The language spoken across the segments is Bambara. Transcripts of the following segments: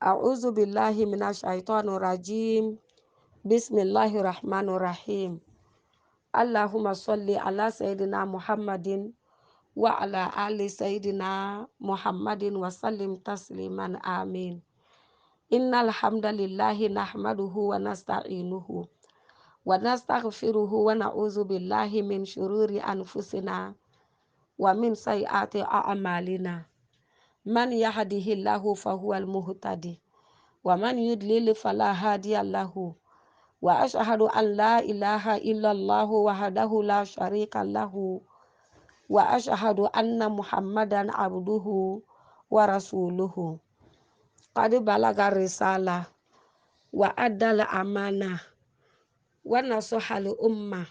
أعوذ بالله من الشيطان الرجيم بسم الله الرحمن الرحيم اللهم صل على سيدنا محمد وعلى آل سيدنا محمد وسلم تسليما آمين إن الحمد لله نحمده ونستعينه ونستغفره ونعوذ بالله من شرور أنفسنا ومن سيئات أعمالنا من يهده الله فهو المهتدي ومن يضلل فلا هادي له وأشهد أن لا إله إلا الله وحده لا شريك له وأشهد أن محمدا عبده ورسوله قد بلغ الرسالة وأدى الأمانة ونصح الأمة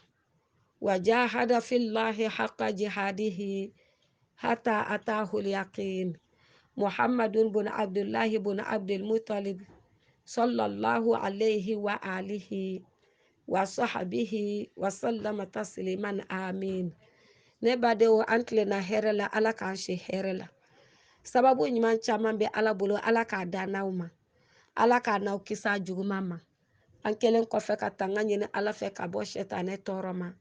وجاهد في الله حق جهاده حتى أتاه اليقين محمد بن عبد الله بن عبد المطلب صلى الله عليه وآله وصحبه وسلم تسليما آمين nebadeo antle na herela ala kan she herela sababu nyman chaman be ala bolo ala ka danauma ala ka na kisa jugumama ankelen ko fe ka tanga nyene ala fe ka bo shetane toroma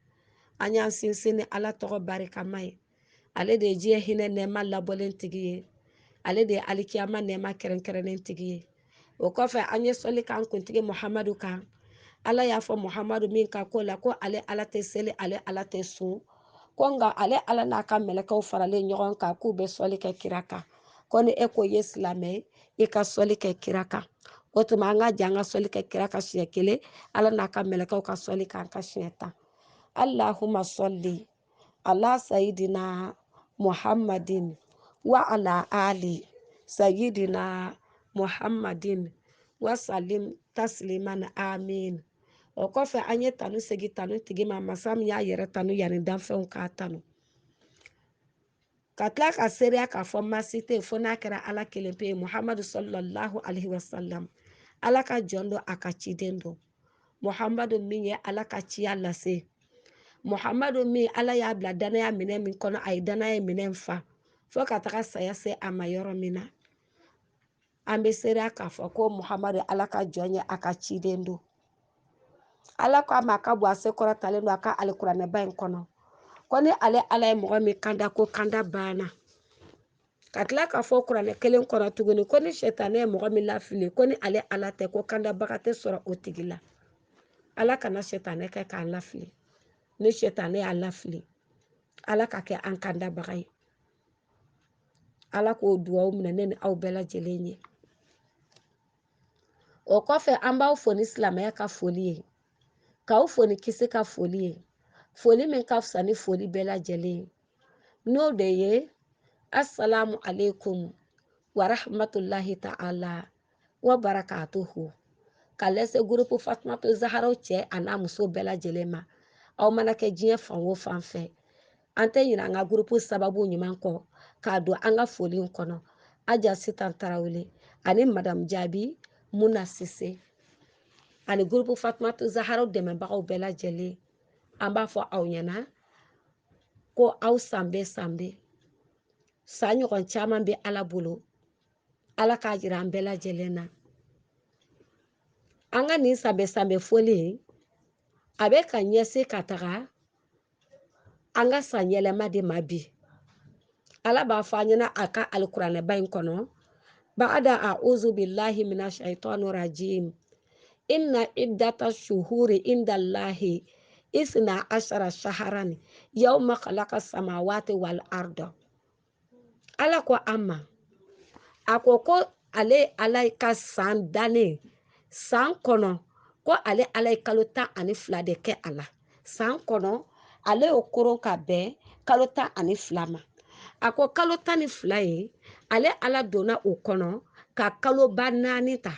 anyan sinsini ala to barika mai ale de je hine ne malla bolen tigiye ale de alikiyama ne ma keren tigiye o ko fe anye soli kan kuntigi muhammadu kan ala ya fo muhammadu min ka ko la ko ale ala te sele ale ala te su konga ale ala na ka melekaw farale ɲɔgɔn kan k'u bɛ sɔli kɛ kira kan ko ni e ko ye silamɛ i ka sɔli kɛ kira kan o tuma an ka jan ka sɔli kɛ kira kan siɲɛ kelen ala n'a ka melekaw ka sɔli kan ka siɲɛ 10 allahumma sɔli ala sayidina muhammadin wa ala ali sayidina muhammadin wa salim tasliman amin o kɔfɛ an ye tanu segi tanu tigi ma masa min y'a yɛrɛ tanu yanni danfɛnw k'a tanu ka tila ka seereya k'a fɔ maasi tɛ yen fo n'a kɛra ala kelen pe ye muhamadu sallallahu alaihi wasallam ala ka jɔn don a ka ciden don muhamadu min ye ala ka ciya lase muhamadu min ala y'a bila danaya minɛ min kɔnɔ a ye danaya minɛ fa fo ka taga saya se a ma yɔrɔ min na an bɛ seereya k'a fɔ ko muhamadu ala ka jɔn ye a ka ciden don ala ko a ma ka bɔ a se kɔrɔtalen don a ka alikuranɛba in kɔnɔ ko ni ale ala ye mɔgɔ min kanda ko kanda banna ka tila ka fɔ kuranɛ kelen kɔnɔ tuguni ko ni sɛtanɛ ye mɔgɔ min lafili ko ni ale ala tɛ ko kandabaga tɛ sɔrɔ o tigi la ala kana sɛtanɛ kɛ k'an lafili ni sɛtanɛ y'a lafili ala ka kɛ an kandabaga ye ala k'o duwawu minɛ ne ni aw bɛɛ lajɛlen ye o kɔfɛ an b'aw fo ni silamɛya ka foli ye k'aw fo ni kisi ka foli ye foli min ka fisa ni foli bɛɛ lajɛlen ye n'o de ye assalamu alaikum wa rahmatulahi ta'ala wa barakatuhu ka lɛse gurupu fatumatu zaharaw cɛ a n'a muso bɛɛ lajɛlen ma aw mana kɛ diɲɛ fan o fan fɛ an tɛ ɲinɛ an ka gurupu sababu ɲuman kɔ k'a don an ka foli in kɔnɔ aja sitan tarawele ani madamu jaabi muna sise ani gurupu fatumatu zaharaw dɛmɛbagaw bɛɛ lajɛlen an b'a fɔ aw ɲɛna ko aw sanbe san ɲɔgɔn caman bɛ ala bolo ala k'a jira an bɛɛ lajɛlen na an ka nin sanbɛ foli a bɛ ka ɲɛsin ka taga an ka san yɛlɛma de ma bi ala b'a fɔ an ɲɛna a ka alikuranɛba in kɔnɔ ba'ada a'uzu billahi minash shaitani rajim inna iddata shuhuri indallahi isna ashara shaharan yawma khalaqa samawati wal arda ala ko amma a ko ale ala ka san dannen san kɔnɔ ko ale ala ye kalo 12 de kɛ a la san kɔnɔ ale y'o koron ka bɛn kalo 12 ma a ko kalo 12 ye ale ala donna o kɔnɔ ka kaloba 4 ta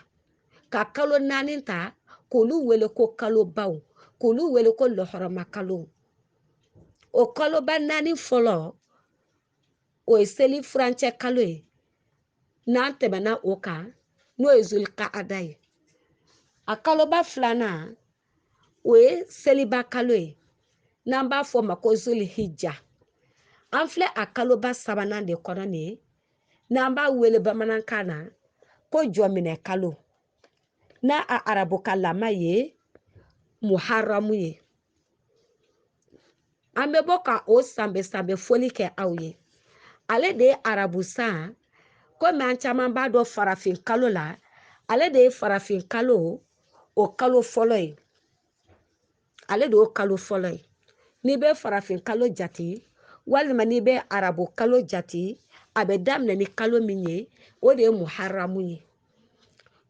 ka kalo 4 ta k'olu wele ko kalobaw k'olu wele ko lɔhɔrɔma kalo o kaloba 4 fɔlɔ o ye seli furancɛ kalo ye n'an tɛmɛna o kan n'o ye zulikaada ye a kaloba 2nan o ye seliba kalo ye n'an b'a fɔ o ma ko zulhijja an filɛ a kaloba 3nan de kɔnɔ nin ye n'an b'a wele bamanankan na ko jɔminɛ kalo n'a a arabuka lama ye muharamu ye an bɛ bɔ ka o sanbɛ foli kɛ aw ye ale de ye arabu san komi an caman b'a dɔn farafin kalo la ale de ye farafin kalo o kalo fɔlɔ ye ale de y'o kalo fɔlɔ ye n'i bɛ farafin kalo jate walima n'i bɛ arabu kalo jate a bɛ daminɛ ni kalo min ye o de ye muharamu ye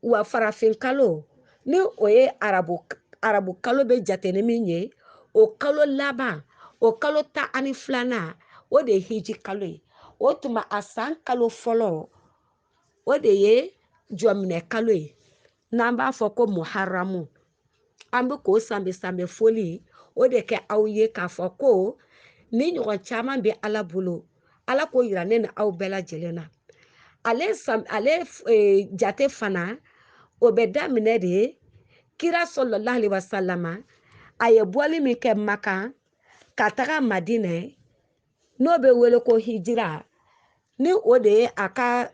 wa farafin kalo ni o ye arabu kalo bɛ jate ni min ye o kalo laban o kalo 12 o de ye hiji kalo ye o tuma a san kalo fɔlɔ o de ye jɔminɛ kalo ye n'an b'a fɔ ko muharamu an bɛ k'o sanbɛ foli o de kɛ aw ye k'a fɔ ko ni ɲɔgɔn caman bɛ ala bolo ala k'o yira ne ni aw bɛɛ lajɛlen na ale jate fana o bɛ daminɛ de kira sɔlɔlahu alayhi wa salama a ye bɔli min kɛ maka ka taga madinɛ n'o bɛ wele ko hijira ni o de ye a ka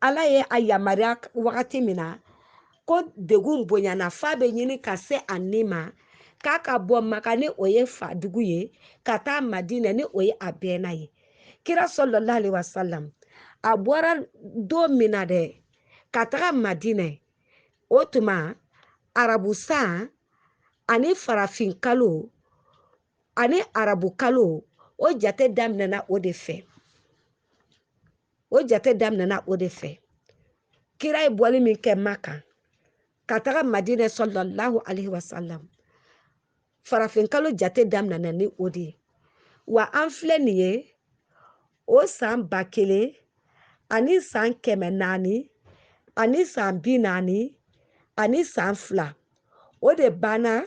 ala ye a yamaruya wagati min na ko degun bonyana fa bɛ ɲini ka se a ni ma k'a ka bɔ maka ni o ye fadugu ye ka taa madinɛ ni o ye a bɛnna ye kira sɔlɔlahu alayhi wa salam a bɔra don min na dɛ ka taga madinɛ o tuma arabu san ani farafin kalo ani arabu kalo o jate daminɛna o de fɛ kira ye bɔli min kɛ maka ka taga madinɛ sɔlɔlahu alayhi wa salam farafin kalo jate daminɛna ni o de ye wa an filɛ nin ye o san 1000 ani san 400 ani san 40 ani san 2 o de banna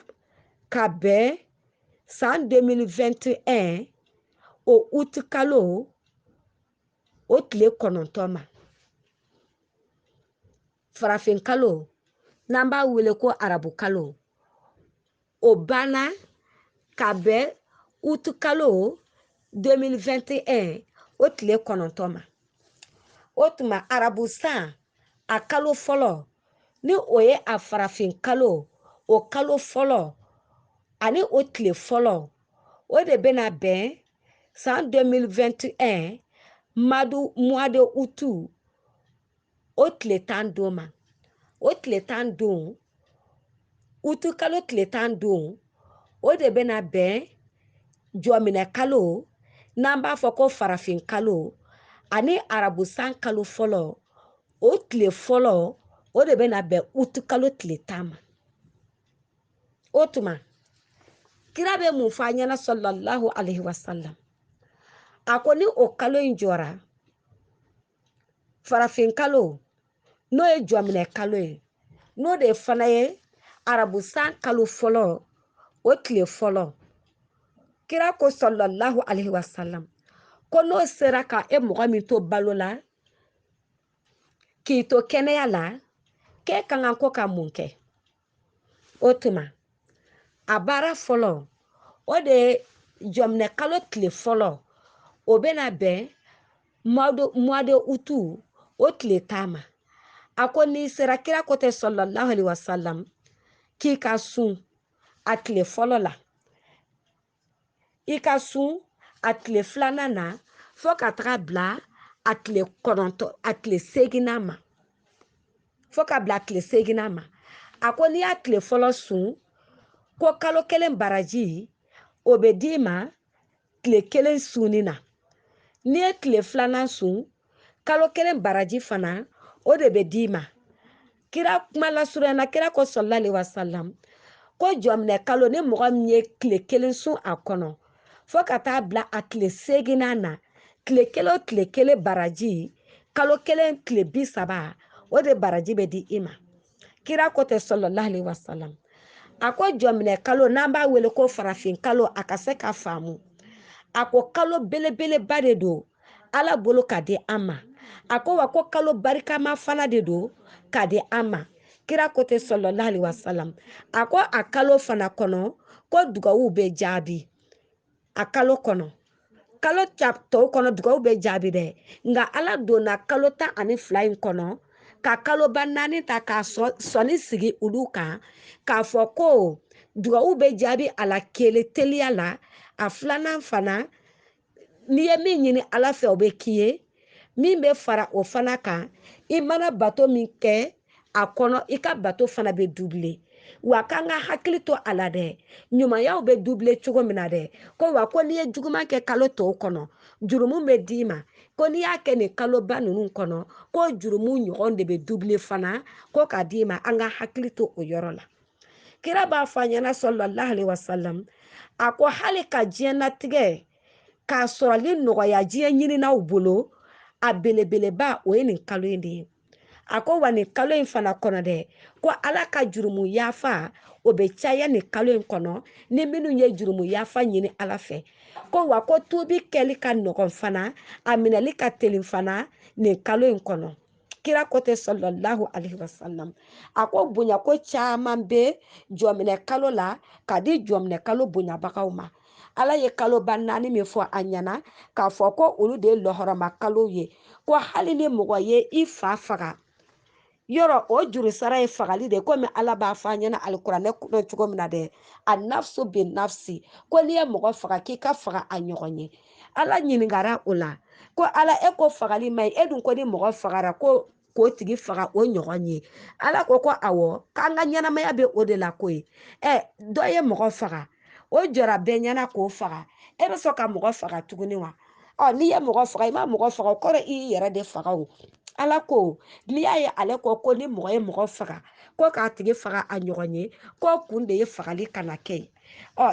ka bɛn san 2021 o uti kalo o tile 9 ma farafin kalo n'an b'a wele ko arabu kalo o banna ka bɛn uti kalo 2021 o tile 9 ma o tuma arabu san a kalo fɔlɔ ni o ye a farafin kalo o kalo fɔlɔ ani o tile fɔlɔ o de bɛna bɛn san 2021 mois de août o tile 15 ma o tile 15 août kalo tile 15 o de bɛna bɛn jɔminɛ kalo n'an b'a fɔ ko farafin kalo ani arabu san kalo fɔlɔ o tile fɔlɔ o de bɛna bɛn août kalo tile 10 ma o tuma kira bɛ mun fɔ an ɲɛna sɔlɔlahu alayhi wa salam a ko ni o kalo in jɔra farafin kalo n'o ye jɔminɛ kalo ye n'o de fana ye arabu san kalo fɔlɔ o tile fɔlɔ kira ko sɔlɔlahu alayhi wa salam ko n'o sera ka e mɔgɔ min to balo la k'i to kɛnɛya la k'e ka kan ko ka mun kɛ o tuma a baara fɔlɔ o de ye jɔminɛ kalo tile fɔlɔ o bɛna bɛn mois de août o tile 10 ma a ko n'i sera kira ko tɛ sɔlɔlahu alayhi wa salam k'i ka sun a tile fɔlɔ la i ka sun a tile 2nan na fo ka taga bila a tile 9 a tile 8nan ma fo ka bila a tile 8nan ma a ko n'i y'a tile fɔlɔ sun ko kalo 1 baraji o bɛ d'i ma tile 1 sunni na n'i ye tile 2nan sun kalo 1 baraji fana o de bɛ d'i ma kira kuma lasurunyana kira ko sɔlɔlahu alayhi wa salam ko jɔminɛ kalo ni mɔgɔ min ye tile 1 sun a kɔnɔ fo ka taa bila a tile 8nan na tile 1 o tile 1 baraji kalo 1 tile 30 o de baraji bɛ di i ma kira ko tɛ sɔlɔlahu alayhi wa salam a ko jɔminɛ kalo n'an b'a wele ko farafin kalo a ka se ka faamu a ko kalo belebeleba de don ala bolo ka di an ma a ko wa ko kalo barikama fana de don ka di an ma kira ko tɛ sɔlɔlahu alayhi wa salam a ko a kalo fana kɔnɔ ko dugawu bɛ jaabi a kalo kɔnɔ kalo to kono dugaw be jaabi de nga ala donna kalo ta ani fila in kono ka kalo banani ta ka soni sigi ulu kan ka fɔ ko dugaw be jaabi ala kele teliya la a filanan fana n'i ye min ɲini ala fɛ o be k'i ye min be fara o fana kan i mana bato min kɛ a kɔnɔ i ka bato fana be double wa kan ka hakili to a la dɛ ɲumanyaw be double cogo min na dɛ ko wa ko n'i ye juguman kɛ kalo tɔw kɔnɔ jurumu be d'i ma ko n'i y'a kɛ nin kaloba ninnu kɔnɔ ko jurumu ɲɔgɔn de be double fana ko ka d'i ma an ka hakili to o yɔrɔ la kira b'a fɔ a ɲɛna sallallahu alaihi wasallam a ko hali ka diɲɛnatigɛ k'a sɔrɔli nɔgɔya diɲɛ ɲininaw bolo a belebeleba o ye nin kalo in de ye a ko wa nin kalo in fana kɔnɔ dɛ ko ala ka jurumu yafa o bɛ caya nin kalo in kɔnɔ ni minnu ye jurumu yafa ɲini ala fɛ ko wa ko tubi kɛli ka nɔgɔn fana a minɛli ka teli fana nin kalo in kɔnɔ kira ko tɛ sallallahu alaihi wasallam a ko bonya ko caman bɛ jɔminɛ kalo la ka di jɔminɛ kalo bonyabagaw ma ala ye kaloba 4 min fɔ a ɲɛna k'a fɔ ko olu de ye lɔhɔrɔma kalo ye ko hali ni mɔgɔ ye i fa faga yɔrɔ o juru sara ye fagali de komi ala b'a fɔ a ɲɛna alikuranɛ kɔnɔ cogo min na dɛ a nafsu bin nafsi ko n'i ye mɔgɔ faga k'i ka faga a ɲɔgɔn ye ala ɲininkara o la ko ala e ko fagali ma ɲi e dun ko ni mɔgɔ fagara ko k'o tigi faga o ɲɔgɔn ye ala ko awɔ k'an ka ɲɛnamaya bɛ o de la koyi dɔ ye mɔgɔ faga o jɔra bɛɛ ɲɛna k'o faga e bɛ sɔn ka mɔgɔ faga tuguni wa n'i ye mɔgɔ faga i ma mɔgɔ faga o kɔrɔ i y'i yɛrɛ de faga o ala ko n'i y'a ye ale ko ni mɔgɔ ye mɔgɔ faga ko k'a tigi faga a ɲɔgɔn ye ko kun de ye fagali kana kɛ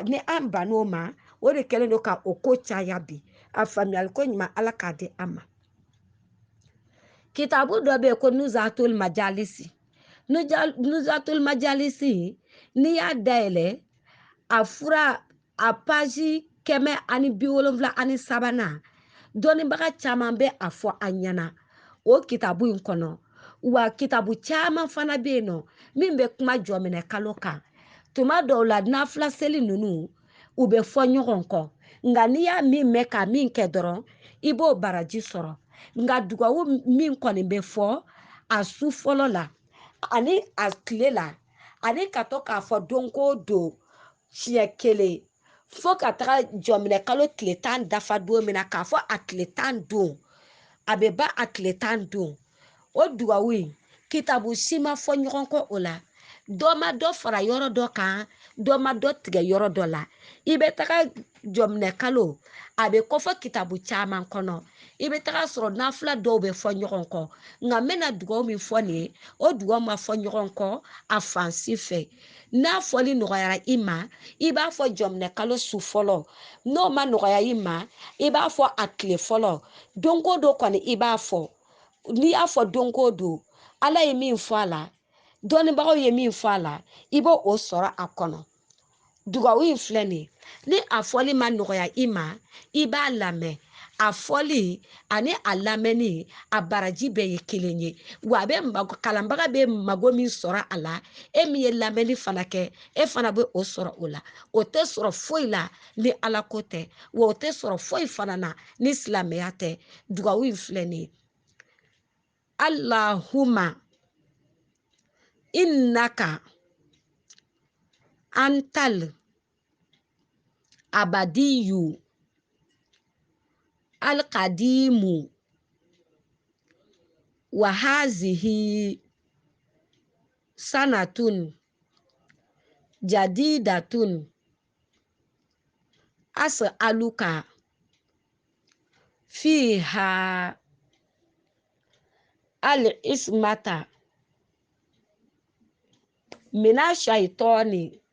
ni an ban'o ma o de kɛlen don ka o ko caya bi a faamuyali ko ɲuman ala k'a di an ma kitabu dɔ bɛ yen ko nuzatul majalisi nuzatul majalisi n'i y'a dayɛlɛ a fura a paji 173 dɔnnibaga caman bɛ a fɔ a ɲɛna o kitabu in kɔnɔ wa kitabu caman fana bɛ yen nɔ min bɛ kuma jɔminɛ kalo kan tuma dɔw la nafila seli ninnu u bɛ fɔ ɲɔgɔn kɔ nka n'i y'a min mɛn ka min kɛ dɔrɔn i b'o baraji sɔrɔ nka dugawu min kɔni bɛ fɔ a su fɔlɔ la ani a tile la ani ka to k'a fɔ don ko don siɲɛ kelen fo ka taga jɔminɛ kalo tile 10 dafa don min na k'a fɔ a tile 10 don a bɛ ba a tile 10 don o dugawu in kitabu si ma fɔ ɲɔgɔn kɔ o la dɔ ma dɔ fara yɔrɔ dɔ kan dɔ ma dɔ tigɛ yɔrɔ dɔ la i bɛ taga jɔminɛ kalo a bɛ kɔfɛ kitabu caman kɔnɔ i bɛ taga sɔrɔ nafila dɔw bɛ fɔ ɲɔgɔn kɔ nka n bɛna dugawu min fɔ nin ye o dugawu ma fɔ ɲɔgɔn kɔ a fan si fɛ n'a fɔli nɔgɔyara i ma i b'a fɔ jɔminɛ kalo su fɔlɔ n'o ma nɔgɔya i ma i b'a fɔ a tile fɔlɔ don ko don kɔni i b'a fɔ n'i y'a fɔ don ko don ala ye min fɔ a la dɔnnibagaw ye min fɔ a la i b'o sɔrɔ a kɔnɔ dugawu in filɛ nin ni a fɔli ma nɔgɔya i ma i b'a lamɛn a fɔli ani a lamɛnni a baraji bɛɛ ye kelen ye wa a bɛ kalanbaga bɛ mago min sɔrɔ a la e min ye lamɛnni fana kɛ e fana bɛ o sɔrɔ o la o tɛ sɔrɔ foyi la ni ala ko tɛ wa o tɛ sɔrɔ foyi fana na ni silamɛya tɛ dugawu in filɛ nin ye Allahumma innaka antal abadiyu alqadimu wa hazihi sanatun jadidatun as'aluka fiha al-ismata mina shaitani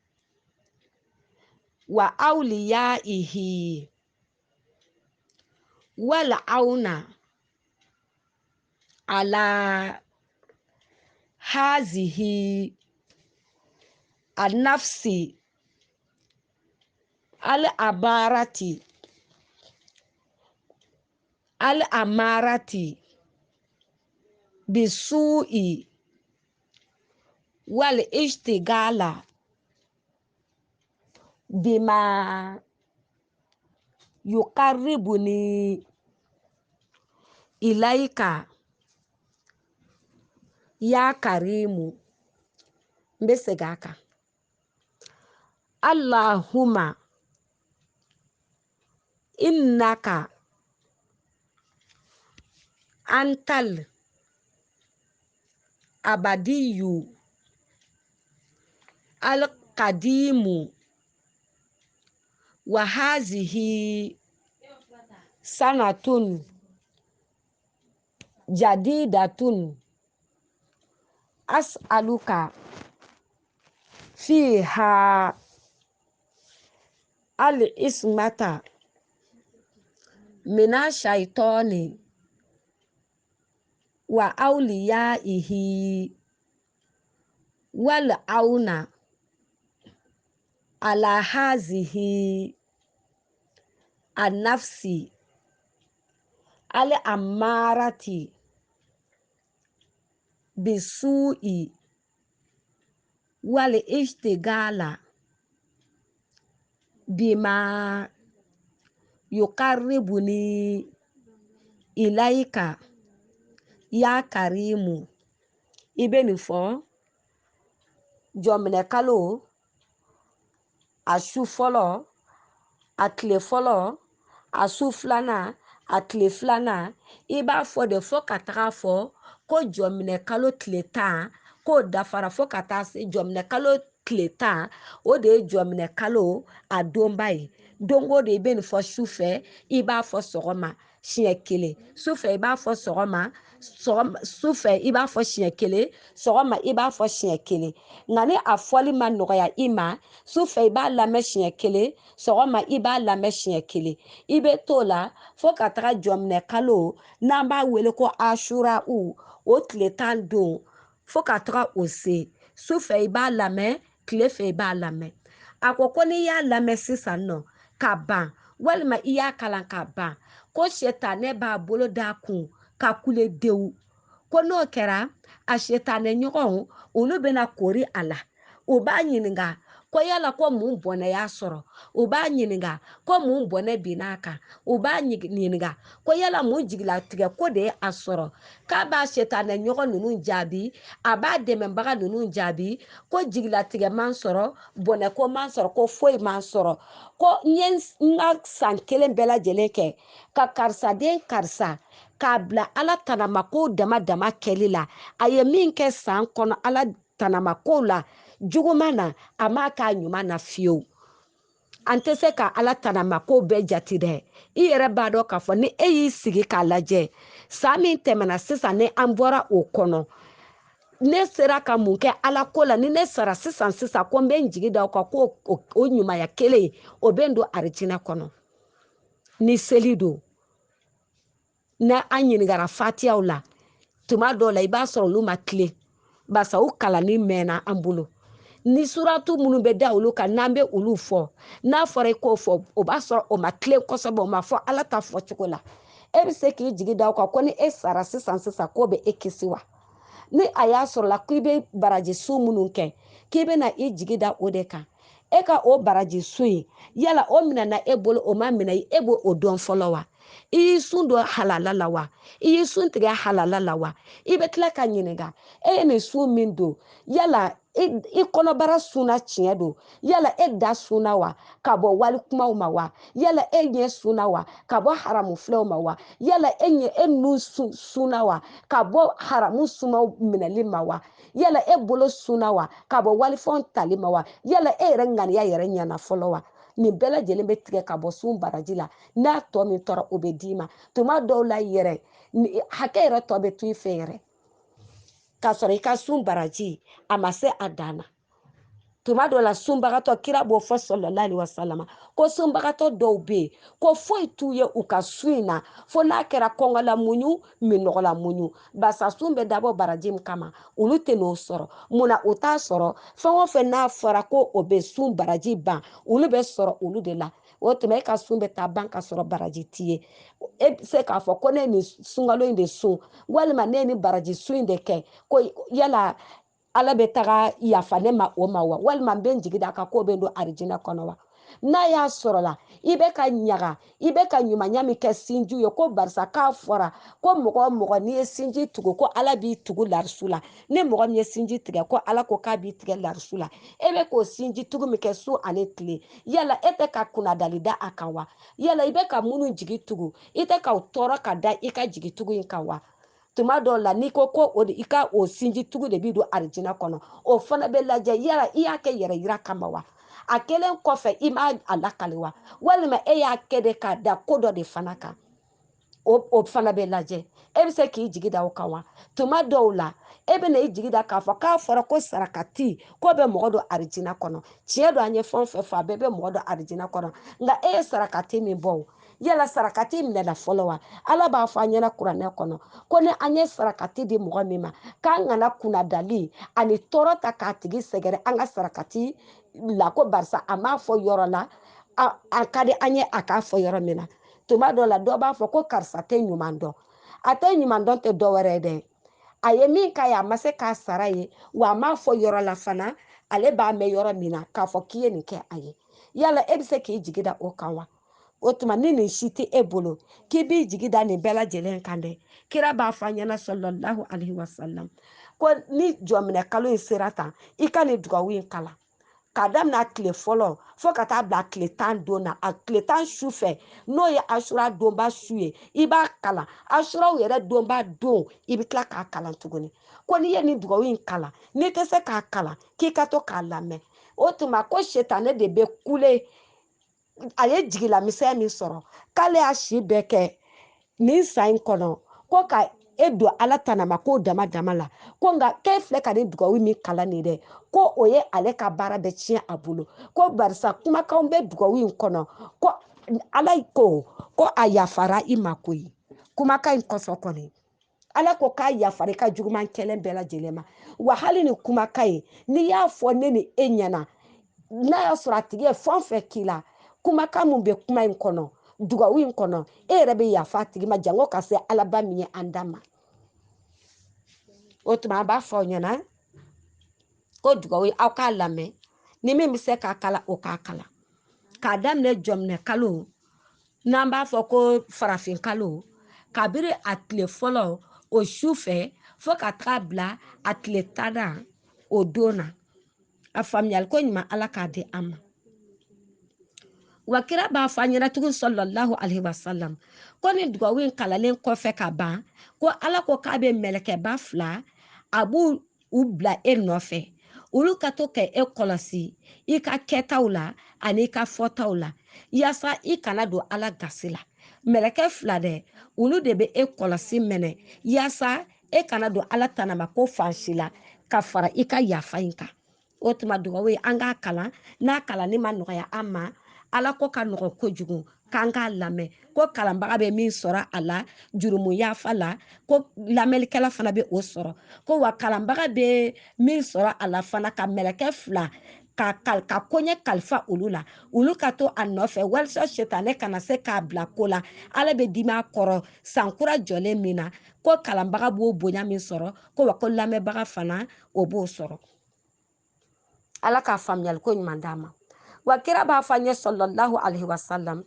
wa awliyaihi wal auna ala hazihi an-nafsi al-amarati bisu'i wal ishtigala bima yuqarribuni ilaika ya karimu. Mbesegaka. Allahumma innaka antal abadiyu al-qadimu wa hazihi sanatun jadidatun as'aluka fiha al-ismata mina shaitani wa awliyaihi wal auna ala hazihi an-nafsi al-ammarati bisu'i wal ishtigala bima yuqarribuni ilaika ya karimu. Ibenifo jomne kalo asu folo atle folo asu flana atle flana iba fo de fo kataga fo ko jomne kalo tleta ko dafara fo kata se jomne kalo tleta o de jomne kalo adombai dongo de benifo sufe iba fo sogoma shiekele sufe iba fo sogoma sufe iba fo shiekele sogoma iba fo shiekele ngani afoli manoya ima sufe iba lame shiekele sogoma iba lame shiekele ibe tola fo kataga jomne kalo namba wele ko ashura o tletan don fo kataga ose sufe iba lame klefe iba lame akoko ni ya lame sisano kaban walma iya kalan kaban ko shetane ba bolo da kun ka kule dewu ko no kera a shetane nyogon olu bena kori ala o ba nyininga ko yala ko mun bone ya soro o ba nyininga ko mun bone binaka o ba nyininga ko yala mun jigila tige ko de asoro ka ba shetane nyogon nunu jabi aba demembaga nunu jabi ko jigila tige man soro bone ko man soro ko foi man soro ko nyen nga san kelen bela jeleke ka karsa den karsa ka bla ala tanama ko dama keli la aye min ke san kono ala tanama ko la jugumana ama ka nyuma na fiyo ante se ka ala tanama ko be jati de i yere ba do ka fo ni e yi sigi ka laje sa min temena sisan ne an bɔra o kono ne sera ka mun kɛ ala ko la ni ne sara sisan ko n bɛ n jigi da o kan ko o ɲumanya kelen o bɛ n don arijinɛ kɔnɔ ni seli don na an ɲinigara fatiyaw la tuma dɔw la i b'a sɔrɔ olu ma tile basa u kalanni mɛnna an bolo ni suratu minnu bɛ da olu kan n'an bɛ olu fɔ n'a fɔra i k'o fɔ o b'a sɔrɔ o ma tile kosɛbɛ o ma fɔ ala ta fɔ cogo la e bɛ se k'i jigi da o kan ko ni e sara sisan k'o bɛ e kisi wa ni a y'a sɔrɔ la k'i bɛ baraji su minnu kɛ k'i bɛ na i jigi da o de kan e ka o baraji su in yala o minɛna e bolo o ma minɛ e b'o o dɔn fɔlɔ wa i y'i sun don halala la wa i y'i sun tigɛ halala la wa i bɛ tila ka ɲininka e ye nin sun min don yala i kɔnɔbara sunna tiɲɛ don yala e da sunna wa ka bɔ wali kumaw ma wa yala e ɲɛ sunna wa ka bɔ haramu filɛw ma wa yala e nun sunna wa ka bɔ haramu sumaw minɛli ma wa yala e bolo sunna wa ka bɔ walifɛnw tali ma wa yala e yɛrɛ ŋaniya yɛrɛ ɲɛna fɔlɔ wa nin bɛɛ lajɛlen bɛ tigɛ ka bɔ sun baraji la n'a tɔ min tora o bɛ d'i ma tuma dɔw la yɛrɛ hakɛ yɛrɛ tɔ bɛ to i fɛ yɛrɛ k'a sɔrɔ i ka sun baraji a ma se a dan na tuma dɔw la sunbagatɔ kira b'o fɔ sɔlɔlahi alaihi wasalama ko sunbagatɔ dɔw bɛ yen ko foyi t'u ye u ka sun in na fo n'a kɛra kɔngɔla muɲu minɔgɔla muɲu basa sun bɛ dabɔ baraji min kama olu tɛ n'o sɔrɔ munna o t'a sɔrɔ fɛn o fɛn n'a fɔra ko o bɛ sun baraji ban olu bɛ sɔrɔ olu de la o tuma e ka sun bɛ taa ban ka sɔrɔ baraji t'i ye e bɛ se k'a fɔ ko ne ye nin sunkalo in de sun walima ne ye nin baraji sun in de kɛ ko yala ala bɛ taga yafa ne ma o ma wa walima n bɛ n jigi da kan k'o bɛ don arijinɛ kɔnɔ wa n'a y'a sɔrɔ la i bɛ ka ɲaga i bɛ ka ɲumanya min kɛ sinjiw ye ko barisa k'a fɔra ko mɔgɔ o mɔgɔ n'i ye sinji tugu ko ala b'i tugu larisu la ni mɔgɔ min ye sinji tigɛ ko ala ko k'a b'i tigɛ larisu la e bɛ k'o sinji tugu min kɛ su ani tile yala e tɛ ka kunnadali da a kan wa yala i bɛ ka minnu jigi tugu i tɛ k'o tɔɔrɔ ka da i ka jigi tugu in kan wa tuma dɔw la n'i ko o de i ka o sinji tugu de b'i don arijinɛ kɔnɔ o fana bɛ lajɛ yala i y'a kɛ yɛrɛ yira kama wa a kɛlen kɔfɛ i m'a lakali wa walima e y'a kɛ de k'a da ko dɔ de fana kan o fana bɛ lajɛ e bɛ se k'i jigi da o kan wa tuma dɔw la e bɛ na i jigi da k'a fɔ k'a fɔra ko sarakati ko bɛ mɔgɔ don arijinɛ kɔnɔ tiɲɛ don an ye fɛn o fɛn fɔ a bɛɛ bɛ mɔgɔ don arijinɛ kɔnɔ nka e ye sarakati min bɔ o yala sarakati minɛna fɔlɔ wa ala b'a fɔ an ɲɛna kuranɛ kɔnɔ ko ni an ye sarakati di mɔgɔ min ma k'an kana kunnadali ani tɔɔrɔ ta k'a tigi sɛgɛrɛ an ka sarakati la ko barisa a m'a fɔ yɔrɔ la a ka di an ye a k'a fɔ yɔrɔ min na tuma dɔw la dɔ b'a fɔ ko karisa tɛ ɲuman dɔn a tɛ ɲuman dɔn tɛ dɔwɛrɛ ye dɛ a ye min k'a ye a ma se k'a sara ye wa a m'a fɔ yɔrɔ la fana ale b'a mɛn yɔrɔ min na k'a fɔ k'i ye nin kɛ a ye yala e bɛ se k'i jigi da o kan wa o tuma ni nin si tɛ e bolo k'i b'i jigi da nin bɛɛ lajɛlen kan dɛ kira b'a fɔ an ɲɛna sɔlɔlahu alayhi wa salam ko ni jɔminɛ kalo in sera tan i ka nin dugawu in kalan k'a daminɛ a tile fɔlɔ fo ka taa bila a tile 10 don na a tile 10 su fɛ n'o ye asura donba su ye i b'a kalan asuraw yɛrɛ donba don i bɛ tila k'a kalan tuguni ko n'i ye nin dugawu in kalan n'i tɛ se k'a kalan k'i ka to k'a lamɛn o tuma ko setanɛ de bɛ kule a ye jigilamisɛnya min sɔrɔ k'ale y'a si bɛɛ kɛ nin san in kɔnɔ ko ka e don ala tanama k'o dama dama la ko nka k'e filɛ ka nin dugawu min kalan nin dɛ ko o ye ale ka baara bɛ tiɲɛ a bolo ko barisa kumakanw bɛ dugawu in kɔnɔ ko ala ko a yafara i ma koyi kumakan in kɔsɔn kɔni ala ko k'a yafara i ka juguman kɛlɛ bɛɛ lajɛlen ma wa hali ni kumakan in n'i y'a fɔ ne ni e ɲɛna n'a y'a sɔrɔ a tigi ye fɛn o fɛn k'i la kumakan min bɛ kuma in kɔnɔ dugawu in kɔnɔ e yɛrɛ bɛ yafa a tigi ma jango ka se alaba min ye an da ma o tuma an b'a fɔ aw ɲɛna ko dugawu aw k'a lamɛn ni min bɛ se k'a kala o k'a kala k'a daminɛ jɔminɛ kalo n'an b'a fɔ ko farafin kalo kabiri a tile fɔlɔ o su fɛ fo ka taga bila a tile 10 o don na a faamuyali ko ɲuman ala k'a di an ma wa kira b'a fɔ an ɲɛna tugun sɔlɔlahu alayhi wa salam ko ni dugawu in kalalen kɔfɛ ka ban ko ala ko k'a bɛ mɛlɛkɛba 2 a b'u bila e nɔfɛ olu ka to ka e kɔlɔsi i ka kɛtaw la ani i ka fɔtaw la yaasa i kana don ala gasi la mɛlɛkɛ 2 dɛ olu de bɛ e kɔlɔsi minɛ yaasa e kana don ala tanama ko fansi la ka fara i ka yafa in kan o tuma dugawu ye an k'a kalan n'a kalanni ma nɔgɔya an ma ala ko ka nɔgɔ kojugu k'an k'a lamɛn ko kalanbaga bɛ min sɔrɔ a la jurumu yafa la ko lamɛnnikɛla fana bɛ o sɔrɔ ko wa kalanbaga bɛ min sɔrɔ a la fana ka mɛlɛkɛ 2 ka koɲɛ kalifa olu la olu ka to a nɔfɛ walasa setanɛ kana se k'a bila ko la ala bɛ dimi a kɔrɔ sankura jɔlen min na ko kalanbaga b'o bonya min sɔrɔ ko wa ko lamɛnbaga fana o b'o sɔrɔ ala k'a faamuyali ko ɲuman d'a ma wa kira b'a fɔ an ye sɔlɔlahu alayhi wa salam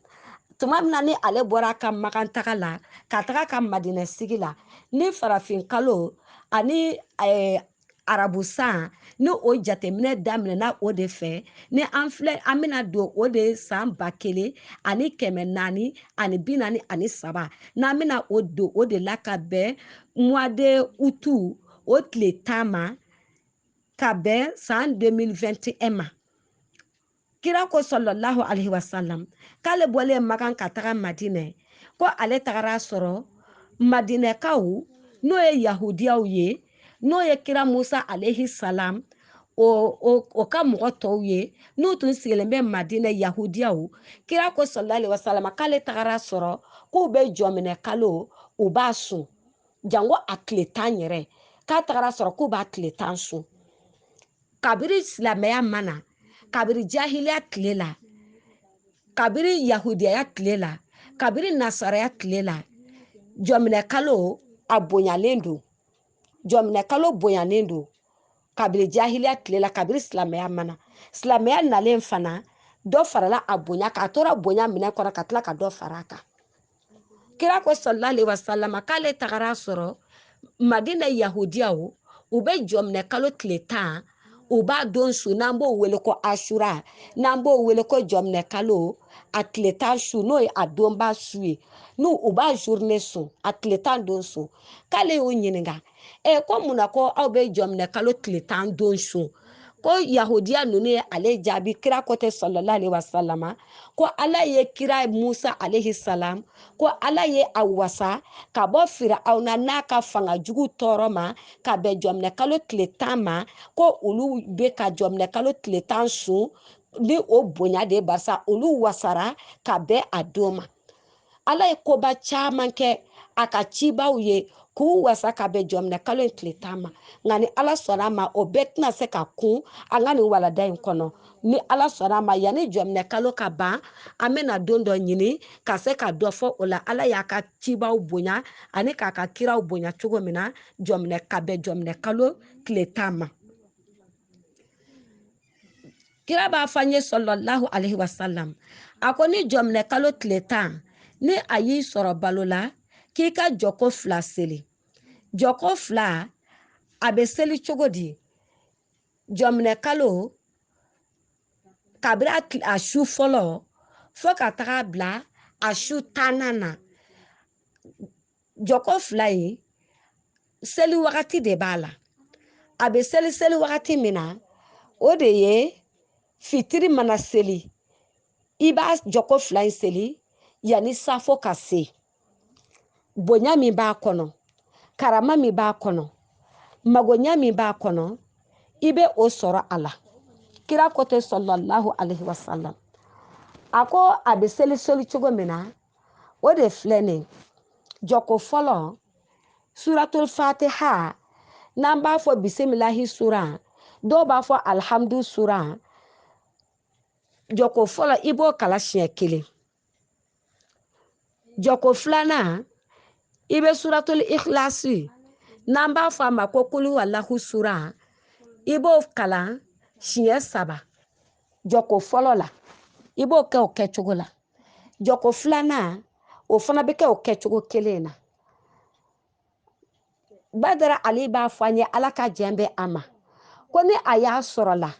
tuma min na ni ale bɔra a ka magantaga la ka taga ka madinɛ sigi la ni farafin kalo ani arabu san ni o jateminɛ daminɛna o de fɛ ni an bɛna don o de san 1400 ani 440 ani 43 n'an bɛna o don o de la ka bɛn mois de août o tile 10 ma ka bɛn san 2021 ma kira ko sɔlɔlahu alayhi wa salam k'ale bɔlen makan ka taga madinɛ ko ale tagara sɔrɔ madinɛkaw n'o ye yahudiyaw ye n'o ye kira musa alayhi salam o ka mɔgɔ tɔw ye n'u tun sigilen bɛ madinɛ yahudiyaw kira ko sɔlɔlahu alayhi wa salam k'ale tagara sɔrɔ k'u bɛ jɔminɛ kalo u b'a sun jango a tile 10 yɛrɛ k'a tagara sɔrɔ k'u b'a tile 10 sun kabiri silamɛya mana kabiri jahiliya tile la kabiri yahudiyaya tile la kabiri nasaraya tile la jɔminɛ kalo a bonyalen don jɔminɛ kalo bonyalen don kabiri jahiliya tile la kabiri silamɛya mana silamɛya nalen fana dɔ farala a bonya k'a tora bonya minɛ kɔrɔ ka tila ka dɔ fara a kan. Kira ko sallallahu alaihi wasallam k'ale tagara sɔrɔ Madina Yahudiyaw u bɛ jɔminɛ kalo tile 10 u b'a don su n'an b'o wele ko Ashura n'an b'o wele ko jɔminɛ kalo a tile 10 su n'o ye a donba su ye n'u u b'a journée sun a tile 10 don sun k'ale y'u ɲininka ko mun na ko aw bɛ jɔminɛ kalo tile 10 don sun ko Yahudiya ninnu ye ale jaabi kira ko tɛ sallallahu alaihi wasallam ko Ala ye kira Musa alaihi salam ko Ala ye a wasa ka bɔ Firawuna n'a ka fangajugu tɔɔrɔ ma ka bɛn jɔminɛ kalo tile 10 ma ko olu bɛ ka jɔminɛ kalo tile 10 sun ni o bonya de barisa olu wasara ka bɛn a don ma. Ala ye koba caman kɛ a ka cibaw ye k'u wasa ka bɛn jɔminɛ kalo in tile 10 ma nka ni Ala sɔnna a ma o bɛɛ tɛna se ka kun an ka nin walanda in kɔnɔ ni Ala sɔnna a ma yanni jɔminɛ kalo ka ban an bɛna don dɔ ɲini ka se ka dɔ fɔ o la Ala y'a ka cibaw bonya ani k'a ka kiraw bonya cogo min na ka bɛn jɔminɛ kalo tile 10 ma. Kira b'a fɔ an ye sallallahu alaihi wasallam a ko ni jɔminɛ kalo tile 10 ni a y'i sɔrɔ balo la k'i ka jɔko 2 seli jɔko 2 a bɛ seli cogo di jɔminɛ kalo kabira a su fɔlɔ fo ka taga bila a su 10nan na jɔko 2 ye seli wagati de b'a la a bɛ seli wagati min na o de ye fitiri mana seli i b'a jɔko 2 in seli yanni safo ka se bonya min b'a kɔnɔ karama min b'a kɔnɔ magonya min b'a kɔnɔ i bɛ o sɔrɔ a la kira ko tɛ sallallahu alaihi wasallam a ko a bɛ seli cogo min na o de filɛ nin jɔko fɔlɔ suratul fatiha n'an b'a fɔ bisimilahi sura dɔw b'a fɔ alhamdu sura jɔko fɔlɔ i b'o kala siɲɛ 1 jɔko 2nan i bɛ suratul ikhlasi n'an b'a fɔ a ma ko kulu wallahu sura i b'o kalan siɲɛ 3 jɔko fɔlɔ la i b'o kɛ o kɛcogo la jɔko 2nan o fana bɛ kɛ o kɛcogo kelen na Badara Ali b'a fɔ an ye Ala ka jɛn bɛ a ma ko ni a y'a sɔrɔ la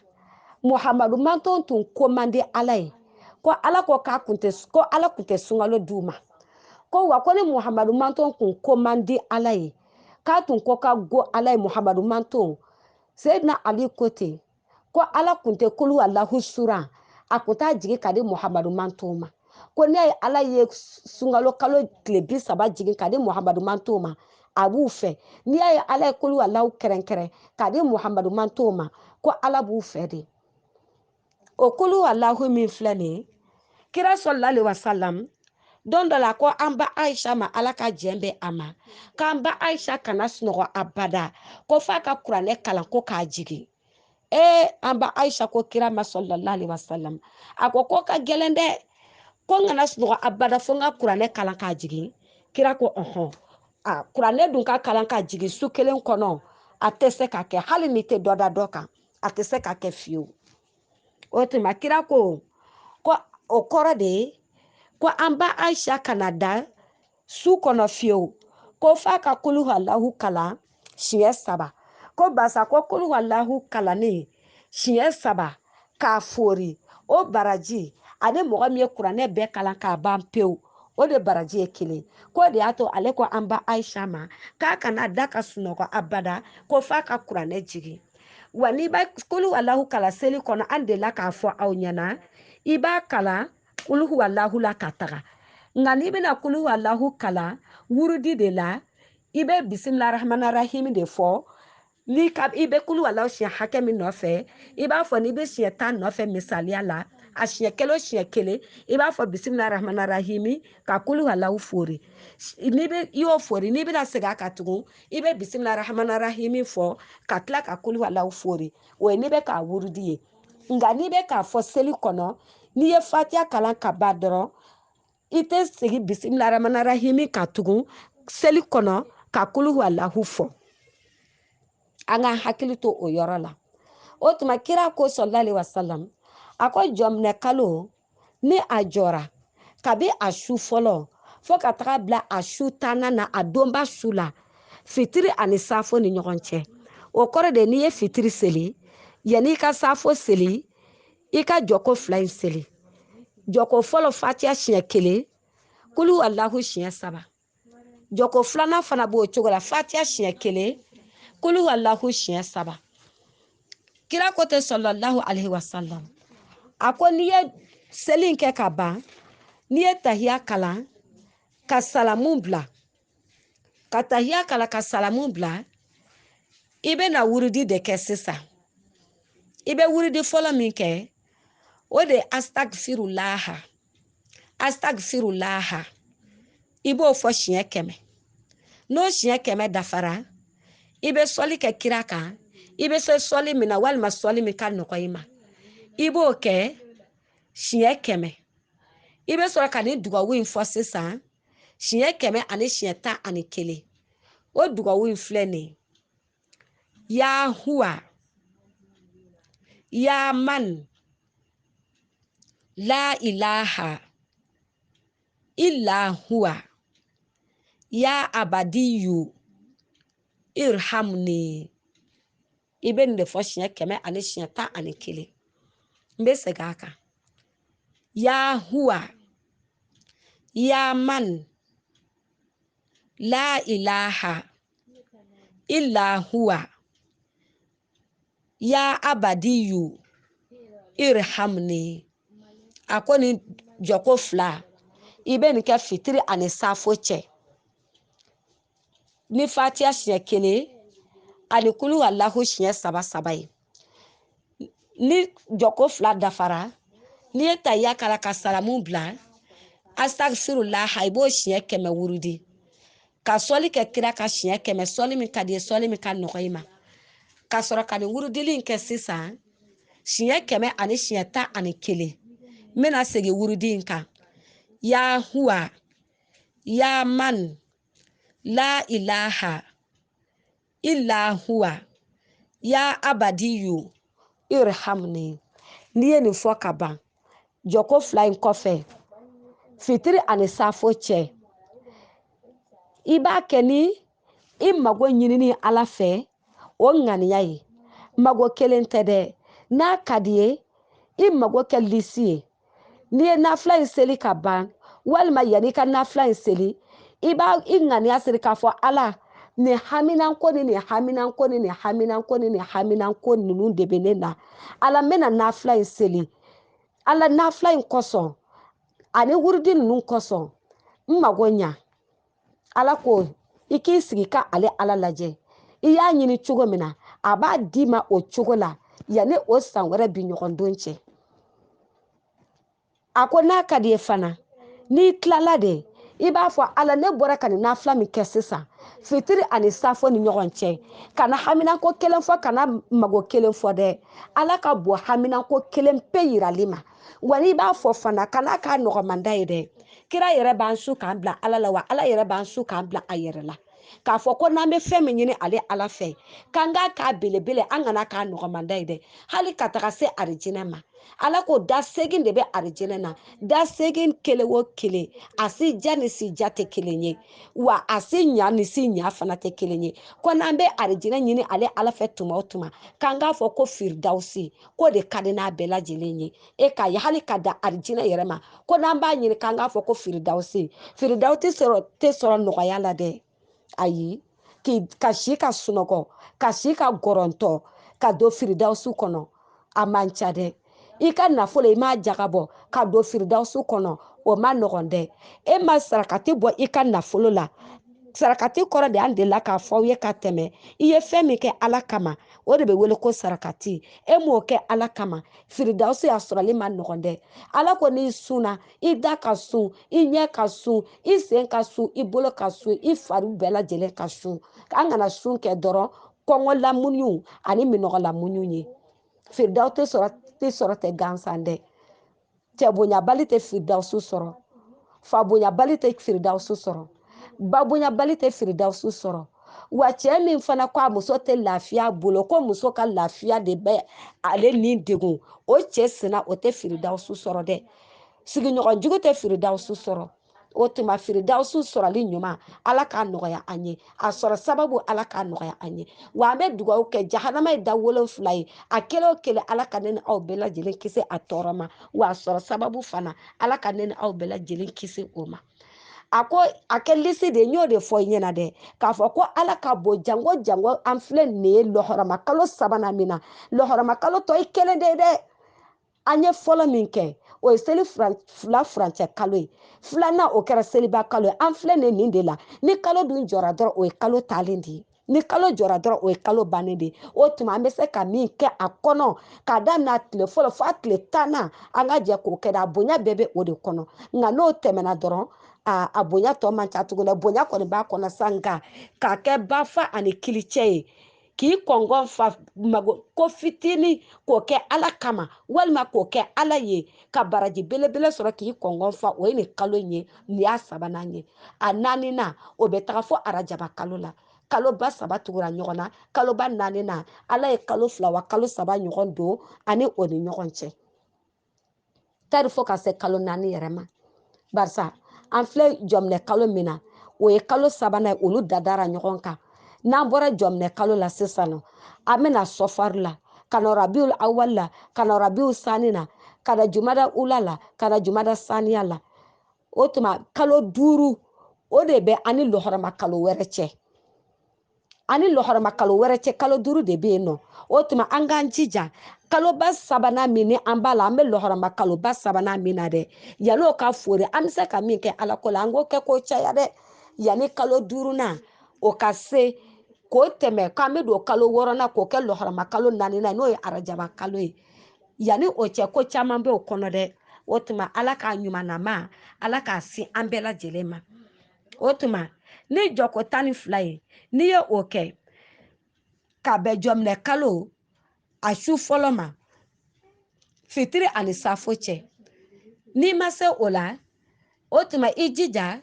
Muhamadu mantonw tun ko man di Ala ye ko Ala ko Ala kun tɛ sunkalo d'u ma ko wa ko ni Muhamadu mantonw kun ko man di Ala ye k'a tun ko ka go Ala ye Muhamadu mantonw Seydina Ali ko ten ko Ala kun tɛ kulu wallahu sura a kun t'a jigin ka di Muhamadu mantonw ma ko ne ye Ala ye sunkalo kalo tile 30 jigin ka di Muhamadu mantonw ma a b'u fɛ n'i y'a ye Ala ye kulu wallahu kɛrɛnkɛrɛn ka di Muhamadu mantonw ma ko Ala b'u fɛ de o kulu wallahu min filɛ nin ye kira sallallahu alaihi wasallam don dɔ la ko an ba Aisha ma Ala ka jɛn bɛ a ma k'an ba Aisha kana sunɔgɔ abada ko f'a ka kuranɛ kalan ko k'a jigin an ba Aisha ko kira ma sallallahu alaihi wasallam a ko ka gɛlɛn dɛ ko n kana sunɔgɔ abada fo n ka kuranɛ kalan k'a jigin kira ko kuranɛ dun ka kalan k'a jigin su 1 kɔnɔ a tɛ se ka kɛ hali ni tɛ dɔ da dɔ kan a tɛ se ka kɛ fiyewu o tuma kira ko o kɔrɔ de ye ko an ba Aisha kana da su kɔnɔ fiyewu ko f'a ka kulu wallahu kalan siɲɛ 3 ko barisa ko kulu wallahu kalanni siɲɛ 3 k'a fori o baraji ani mɔgɔ min ye kuranɛ bɛɛ kalan k'a ban pewu o de baraji ye kelen ko de y'a to ale ko an ba Aisha ma k'a kana da ka sunɔgɔ abada ko f'a ka kuranɛ jigin wa n'i b'a kulu wallahu kalan seli kɔnɔ an delila k'a fɔ aw ɲɛna i b'a kalan kulu wallahu la ka taga nka n'i bɛna kulu wallahu kalan wurudi de la i bɛ bisimilahi rahmani rahim de fɔ i bɛ kulu wallahu siɲɛ hakɛ min nɔfɛ i b'a fɔ n'i bɛ siɲɛ 10 nɔfɛ misaliya la a siɲɛ 1 o siɲɛ 1 i b'a fɔ bisimilahi rahmani rahim ka kulu wallahu fori i y'o fori n'i bɛna segin a kan tugun i bɛ bisimilahi rahmani rahim fɔ ka tila ka kulu wallahu fori o ye n'i bɛ k'a wurudi ye nka n'i bɛ k'a fɔ seli kɔnɔ n'i ye fatiha kalan ka ban dɔrɔn i tɛ segin bisimilahi rahmani rahim ka tugun seli kɔnɔ ka kulu wallahu fɔ an ka hakili to o yɔrɔ la o tuma kira ko sallallahu alaihi wasallam a ko jɔminɛ kalo ni a jɔra kabi a su fɔlɔ fo ka taga bila a su 10nan na a donba su la fitiri ani safo ni ɲɔgɔn cɛ o kɔrɔ de n'i ye fitiri seli yanni i ka safo seli i ka jɔko 2 in seli jɔko fɔlɔ fatiha siɲɛ 1 kulu Allahu siɲɛ 3 jɔko 2nan fana b'o cogo la fatiha siɲɛ 1 kulu Allahu siɲɛ 3 kira ko ten sallallahu alaihi wasallam a ko n'i ye seli in kɛ ka ban n'i ye tahiya kalan ka salamu bila ka tahiya kalan ka salamu bila i bɛna wurudi de kɛ sisan i bɛ wurudi fɔlɔ min kɛ o de astagfirullah astagfirullah i b'o fɔ siɲɛ 100 n'o siɲɛ 100 dafara i bɛ sɔli kɛ kira kan i bɛ se sɔli min na walima sɔli min ka nɔgɔ i ma i b'o kɛ siɲɛ 100 i bɛ sɔrɔ ka ni dugawu in fɔ sisan siɲɛ 100 ani siɲɛ 11 o dugawu in filɛ nin ya huwa ya man la ilaha illa huwa ya abadiyu irhamni i bɛ nin de fɔ siɲɛ 100 ani siɲɛ 11 n bɛ segin a kan ya huwa ya man la ilaha illa huwa ya abadiyu irhamni a ko ni jɔko 2 i bɛ nin kɛ fitiri ani safo cɛ ni fatiha siɲɛ 1 ani kulu Allahu siɲɛ 3 ye ni jɔko 2 dafara n'i ye tahiya kalan ka salamu bila astagfirullah i b'o siɲɛ 100 wurudi ka sɔli kɛ kira ka siɲɛ 100 sɔli min ka di ye sɔli min ka nɔgɔ i ma ka sɔrɔ ka ni wurudili in kɛ sisan siɲɛ 100 ani siɲɛ 11 n bɛna segin wurudi in kan ya huwa ya man la ilaha illa huwa ya abadiyu irhamni n'i ye nin fɔ ka ban jɔko 2 in kɔfɛ fitiri ani safo cɛ i b'a kɛ ni i mago ɲinini Ala fɛ o ŋaniya ye mago kelen tɛ dɛ n'a ka di ye i mago kɛ lisi ye n'i ye nafila in seli ka ban walima yanni i ka nafila in seli i b'a i ŋaniya siri k'a fɔ Ala nin haminanko ni nin haminanko ni nin haminanko ni nin haminanko ninnu de bɛ ne na Ala n bɛna nafila in seli Ala nafila in kosɔn ani wurudi ninnu kosɔn n mago ɲa Ala ko i k'i sigi ka ale Ala lajɛ i y'a ɲini cogo min na a b'a d'i ma o cogo la yanni o san wɛrɛ bi ɲɔgɔn don cɛ a ko n'a ka di ye fana n'i tilala de i b'a fɔ Ala ne bɔra ka nin nafila min kɛ sisan fitiri ani safo ni ɲɔgɔn cɛ kana haminanko kelen fɔ kana mago kelen fɔ dɛ Ala ka bɔ haminanko kelen pe yirali ma wa n'i b'a fɔ fana kana k'a nɔgɔmanda ye dɛ kira yɛrɛ b'an su k'an bila Ala la wa Ala yɛrɛ b'an su k'an bila a yɛrɛ la k'a fɔ ko n'an bɛ fɛn min ɲini ale Ala fɛ k'an k'a belebele an kana k'a nɔgɔmanda ye dɛ hali ka taga se arijinɛ ma Ala ko da 8 de bɛ arijinɛ na da 8 kelen o kelen a si ja ni si ja tɛ kelen ye wa a si ɲa ni si ɲa fana tɛ kelen ye ko n'an bɛ arijinɛ ɲini ale Ala fɛ tuma o tuma k'an k'a fɔ ko firidausi ko de ka di n'a bɛɛ lajɛlen ye e k'a ye hali ka da arijinɛ yɛrɛ ma ko n'an b'a ɲini k'an k'a fɔ ko firidausi firidausi tɛ sɔrɔ nɔgɔya la dɛ ayi ka si ka sunɔgɔ ka si ka gɔrɔntɔ ka don firidausi kɔnɔ a man ca dɛ i ka nafolo i m'a jagabɔ ka don firidausi kɔnɔ o ma nɔgɔn dɛ e ma sarakati bɔ i ka nafolo la sarakati kɔrɔ de an delila k'a fɔ aw ye ka tɛmɛ i ye fɛn min kɛ Ala kama o de bɛ wele ko sarakati e m'o kɛ Ala kama firidausi a sɔrɔli ma nɔgɔn dɛ Ala ko n'i sunna i da ka sun i ɲɛ ka sun i sen ka sun i bolo ka sun i fari bɛɛ lajɛlen ka sun an kana sun kɛ dɔrɔn kɔngɔ lamuɲu ani minɔgɔ lamuɲu ye firidausi sɔrɔ tɛ gansan dɛ cɛ bonyabali tɛ firidausi sɔrɔ fa bonyabali tɛ firidausi sɔrɔ ba bonyabali tɛ firidausi sɔrɔ wa cɛ min fana ko a muso tɛ lafiya bolo ko muso ka lafiya de bɛ ale ni degun o cɛ sina o tɛ firidausu sɔrɔ dɛ sigiɲɔgɔn jugu tɛ firidausu sɔrɔ o tuma firidausu sɔrɔli ɲuman Ala k'a nɔgɔya an ye a sɔrɔ sababu Ala k'a nɔgɔya an ye wa an bɛ dugawu kɛ jahanama ye da 7 ye a kelen o kelen Ala ka ne ni aw bɛɛ lajɛlen kisi a tɔɔrɔ ma wa a sɔrɔ sababu fana Ala ka ne ni aw bɛɛ lajɛlen kisi o ma a ko a kɛ lisi de y'o de fɔ i ɲɛna dɛ k'a fɔ ko Ala ka bɔ jango jango an filɛ nin ye lɔhɔrɔma kalo 3nan min na lɔhɔrɔma kalo tɔ ye 1 de ye dɛ an ye fɔlɔ min kɛ o ye seli fila furancɛ kalo ye filanan o kɛra seliba kalo ye an filɛ nin de la ni kalo dun jɔra dɔrɔn o ye kalo talen de ye ni kalo jɔra dɔrɔn o ye kalo bannen de ye o tuma an bɛ se ka min kɛ a kɔnɔ k'a daminɛ a tile fɔlɔ f'a tile 10nan an ka jɛ k'o kɛ a bonya bɛɛ bɛ o de kɔnɔ nka n'o tɛmɛna dɔrɔn a bonya tɔ man ca tuguni bonya kɔni b'a kɔnɔ sa nka k'a kɛ bafa ani kilicɛ ye k'i kɔngɔn fa mago ko fitinin k'o kɛ Ala kama walima k'o kɛ Ala ye ka baraji belebele sɔrɔ k'i kɔngɔn fa o ye nin kalo in ye nin y'a 3nan ye a 4nan o bɛ taga fɔ arajaba kalo la kaloba 3 tugura ɲɔgɔn na kaloba 4nan Ala ye kalo 2 wa kalo 3 ɲɔgɔn don ani o ni ɲɔgɔn cɛ tari fɔ ka se kalo 4 yɛrɛ ma barisa an filɛ jɔminɛ kalo min na o ye kalo 3nan ye olu dadara ɲɔgɔn kan n'an bɔra jɔminɛ kalo la sisan nɔ an bɛna sɔfari la ka na rabiul awal la ka na rabiul sani na ka na jumada ula la ka na jumada saniya la o tuma kalo 5 o de bɛ ani lɔhɔrɔma kalo wɛrɛ cɛ ani lɔhɔrɔma kalo wɛrɛ cɛ kalo 5 de bɛ yen nɔ o tuma an k'an jija kaloba 3nan min ni an b'a la an bɛ lɔhɔrɔma kaloba 3nan min na dɛ yan'o ka fori an bɛ se ka min kɛ Ala ko la an k'o kɛ k'o caya dɛ yanni kalo 5nan o ka se k'o tɛmɛ k'an bɛ don kalo 6nan k'o kɛ lɔhɔrɔma kalo 4nan n'o ye arajaba kalo ye yanni o cɛ ko caman bɛ o kɔnɔ dɛ o tuma Ala k'a ɲumanama Ala k'a sin an bɛɛ lajɛlen ma o tuma ni jɔko 12 ye n'i ye o kɛ ka bɛn jɔminɛ kalo a su fɔlɔ ma fitiri ani safo cɛ n'i ma se o la o tuma i jija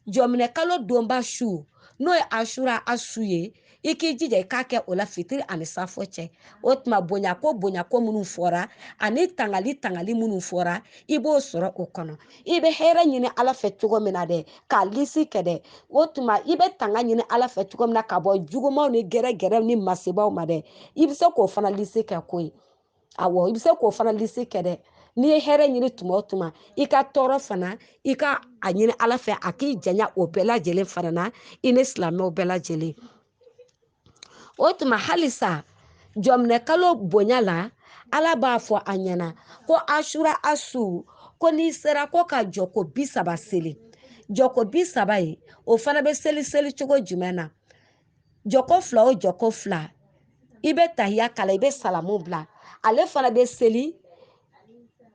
jɔminɛ kalo donba su n'o ye asura a su ye i k'i jija i k'a kɛ o la fitiri ani safo cɛ o tuma bonya ko minnu fɔra ani tangali minnu fɔra i b'o sɔrɔ o kɔnɔ i bɛ hɛrɛ ɲini Ala fɛ cogo min na dɛ k'a lisi kɛ dɛ o tuma i bɛ tanga ɲini Ala fɛ cogo min na ka bɔ jugumanw ni gɛrɛgɛrɛw ni masibaw ma dɛ i bɛ se k'o fana lisi kɛ ko ye awɔ i bɛ se k'o fana lisi kɛ dɛ n'i ye hɛrɛ ɲini tuma o tuma i ka tɔɔrɔ fana i ka a ɲini Ala fɛ a k'i janya o bɛɛ lajɛlen fana na i ni silamɛw bɛɛ lajɛlen o tuma halisa jɔminɛ kalo bonya la Ala b'a fɔ an ɲɛna ko asura asu ko n'i sera ko ka jɔko 30 seli jɔko 30 ye o fana bɛ seli cogo jumɛn na jɔko 2 o jɔko 2 i bɛ tahiya kala i bɛ salamu bila ale fana bɛ seli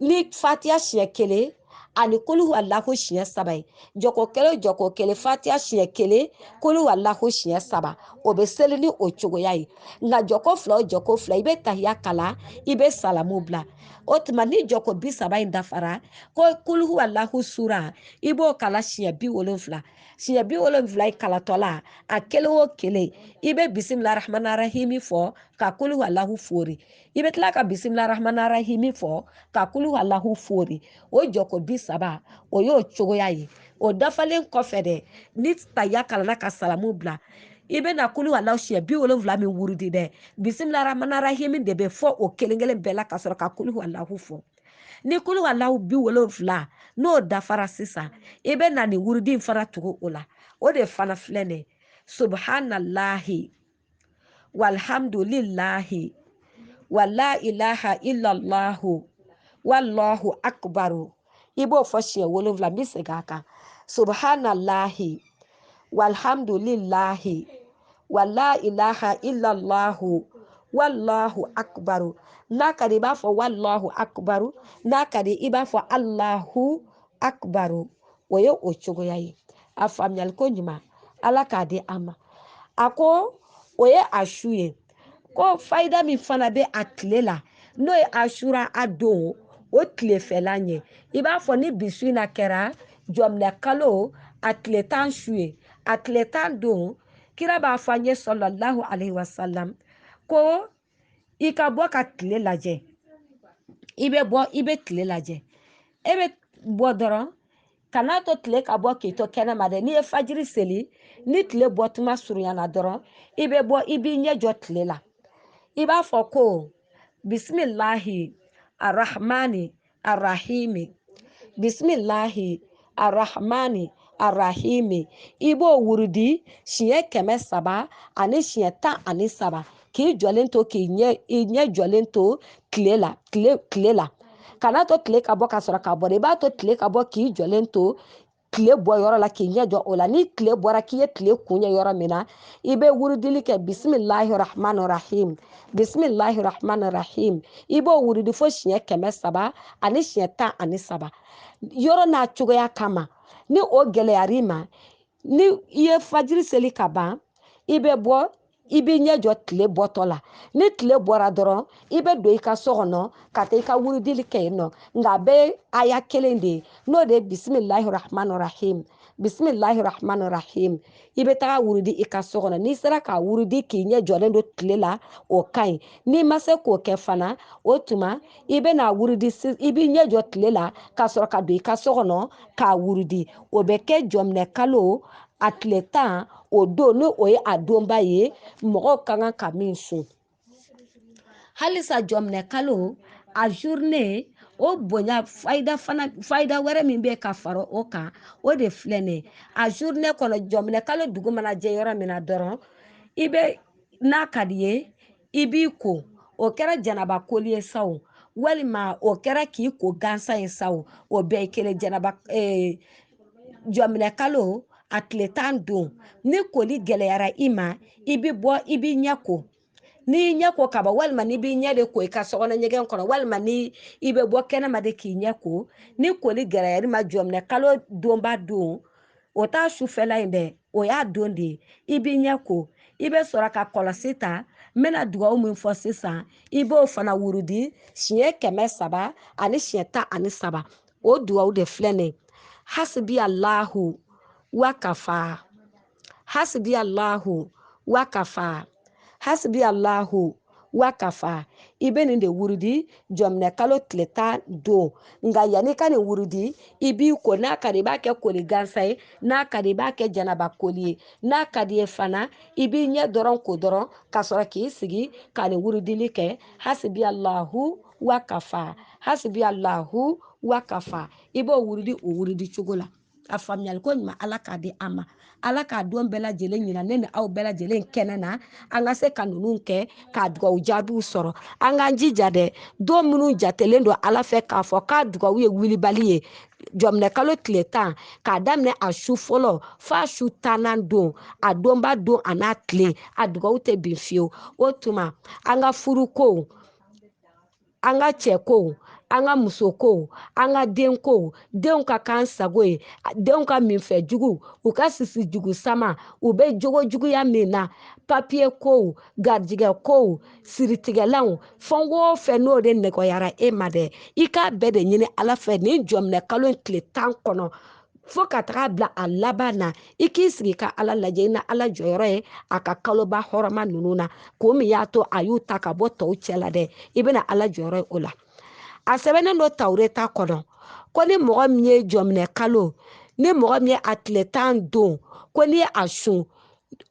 ni fatiya siɲɛ 1 ani kulu wallahu siɲɛ 3 ye jɔko 1 o jɔko 1 fatiya siɲɛ 1 kulu wallahu siɲɛ 3 o bɛ seli ni o cogoya ye nka jɔko 2 o jɔko 2 i bɛ tahiya kala i bɛ salamu bila o tuma ni jɔko 30 in dafara ko kulu wallahu sura i b'o kala siɲɛ 70 siɲɛ 70 in kalatɔla a kelen o kelen i bɛ bisimila rahmani rahimi fɔ ka kulu wallahu fori i bɛ tila ka bisimila rahmani rahimi fɔ ka kulu wallahu fori o jɔko 30 o y'o cogoya ye o dafalen kɔfɛ dɛ ni tahiya kalana ka salamu bila i bɛ na kulu wallahu siɲɛ 70 min wurudi dɛ bisimila rahmani rahimi de bɛ fɔ o kelen kelen bɛɛ la ka sɔrɔ ka kulu wallahu fɔ ni kulu wallahu 70 n'o dafara sisan i bɛ na ni wurudi fana tugu o la o de fana filɛ nin subhanallahi walhamdulillahi wala ilaha illallahu wallahu akbaru i b'o fɔ siɲɛ 7 n bɛ segin a kan subhanallahi walhamdulillahi wala ilaha illallahu wallahu akbaru n'a ka di i b'a fɔ wallahu akbaru n'a ka di i b'a fɔ allahu akbaru o ye o cogoya ye a faamuyali ko ɲuman Ala k'a di an ma a ko o ye a su ye ko fayida min fana bɛ a tile la n'o ye asura a don o tilefɛla ye i b'a fɔ ni bisu in na kɛra jɔminɛ kalo a tile 10 su ye a tile 10 don kira b'a fɔ an ye sallallahu alaihi wasallam ko i ka bɔ ka tile lajɛ i bɛ tile lajɛ e bɛ bɔ dɔrɔn kana to tile ka bɔ k'i to kɛnɛma dɛ n'i ye fajiri seli ni tile bɔtuma surunyana dɔrɔn i bɛ bɔ i b'i ɲɛ jɔ tile la i b'a fɔ ko bisimilahi arahmani arahimi bisimilahi arahmani arahimi i b'o wurudi siɲɛ 300 ani siɲɛ 13 k'i jɔlen to i ɲɛ jɔlen to tile la kana to tile ka bɔ ka sɔrɔ ka bɔ i b'a to tile ka bɔ k'i jɔlen to tile bɔ yɔrɔ la k'i ɲɛ jɔ o la ni tile bɔra k'i ye tile kunɲɛ yɔrɔ min na i bɛ wurudili kɛ bisimilahi rahmani rahim bisimilahi rahmani rahim i b'o wurudi fo siɲɛ 300 ani siɲɛ 13 yɔrɔ n'a cogoya kama ni o gɛlɛyar'i ma ni i ye fajiri seli ka ban i bɛ bɔ i b'i ɲɛ jɔ tile bɔtɔ la ni tile bɔra dɔrɔn i bɛ don i ka so kɔnɔ ka taa i ka wurudili kɛ yen nɔ nka a bɛ aya kelen de ye n'o de ye bisimilahi rahmani rahim bisimilahi rahmani rahim i bɛ taga wurudi i ka so kɔnɔ n'i sera k'a wurudi k'i ɲɛ jɔlen don tile la o ka ɲi n'i ma se k'o kɛ fana o tuma i bɛ n'a wurudi i b'i ɲɛ jɔ tile la ka sɔrɔ ka don i ka so kɔnɔ k'a wurudi o bɛ kɛ jɔminɛ kalo a tile 10 o don ni o ye a donba ye mɔgɔw ka kan ka min sun halisa jɔminɛ kalo a journée o bonya fayida wɛrɛ min bɛ ka fara o kan o de filɛ nin ye a journée kɔnɔ jɔminɛ kalo dugu mana jɛ yɔrɔ min na dɔrɔn i bɛ n'a ka di ye i b'i ko o kɛra janaba koli ye sa o walima o kɛra k'i ko gansan ye sa o bɛɛ ye kelen janaba jɔminɛ kalo a tile 10 don ni koli gɛlɛyara i ma i bɛ bɔ i b'i ɲɛ ko n'i ɲɛ ko ka ban walima n'i b'i ɲɛ de ko i ka sokɔnɔ ɲɛgɛn kɔnɔ walima ni i bɛ bɔ kɛnɛma de k'i ɲɛ ko ni koli gɛlɛyara i ma jɔminɛ kalo donba don o t'a sufɛla in dɛ o y'a don de ye i b'i ɲɛ ko i bɛ sɔrɔ ka kɔlɔsi ta n bɛna dugawu min fɔ sisan i b'o fana wurudi siɲɛ 300 ani siɲɛ 13 o dugawu de filɛ nin ye hasibi alahu wakafa hasibi alahu wakafa hasibi alahu wakafa i bɛ nin de wurudi jɔminɛ kalo tile 10 don nka yanni ka nin wurudi i b'i ko n'a ka di i b'a kɛ koli gansan ye n'a ka di i b'a kɛ janaba koli ye n'a ka di i ye fana i b'i ɲɛ dɔrɔn ko dɔrɔn ka sɔrɔ k'i sigi ka nin wurudili kɛ hasibi alahu wakafa hasibi alahu wakafa i b'o wurudi o wurudi cogo la a faamuyali ko ɲuman ala k'a di an ma ala k'a don bɛɛ lajɛlen ɲina ne ni aw bɛɛ lajɛlen kɛnɛ na an ka se ka ninnu kɛ k'a dugawu jaabiw sɔrɔ an k'an jija dɛ don minnu jatelen don ala fɛ k'a fɔ k'a dugawu ye wulibali ye jɔminɛ kalo tile 10 k'a daminɛ a su fɔlɔ f'a su 10nan don a donba don a n'a tile a dugawu tɛ bin fiyewu o tuma an ka furu ko an ka cɛ ko an ka muso ko an ka den ko denw ka kan sago ye denw ka minfɛ jugu u ka sisi jugu sama u bɛ jogo juguya min na papiye ko garijigɛ ko siritigɛlanw fɛn o fɛn n'o de nɔgɔyara e ma dɛ i k'a bɛɛ de ɲini ala fɛ nin jɔminɛ kalo tile 10 kɔnɔ fo ka taga bila a laban na i k'i sigi ka ala lajɛ i na ala jɔyɔrɔ ye a ka kaloba hɔrɔma ninnu na ko min y'a to a y'u ta ka bɔ tɔw cɛ la dɛ i bɛna ala jɔyɔrɔ ye o la a sɛbɛnnen don tawureta kɔnɔ ko ni mɔgɔ min ye jɔminɛ kalo ni mɔgɔ min ye a tile 10 don ko ni ye a sun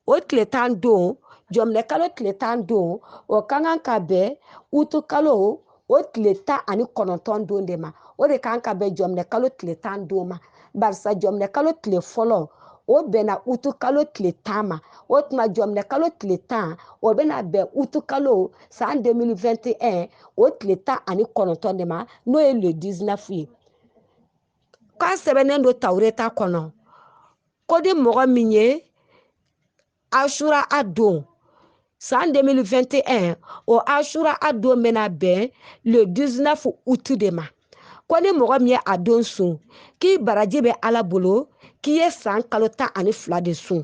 o tile 10 don jɔminɛ kalo tile 10 don o ka kan ka bɛn utu kalo o tile 19 don de ma o de kan ka bɛn jɔminɛ kalo tile 10 don ma barisa jɔminɛ kalo tile fɔlɔ o bɛnna utu kalo tile 10 ma o tuma jɔminɛ kalo tile 10 o bɛna bɛn utu kalo san 2021 o tile 19 de ma n'o ye le 19 ye k'a sɛbɛnnen don tawureta kɔnɔ ko ni mɔgɔ min ye asura a don san 2021 o asura a don bɛna bɛn le 19 août de ma ko ni mɔgɔ min ye a don sun k'i baraji bɛ ala bolo k'i ye san kalo 12 de sun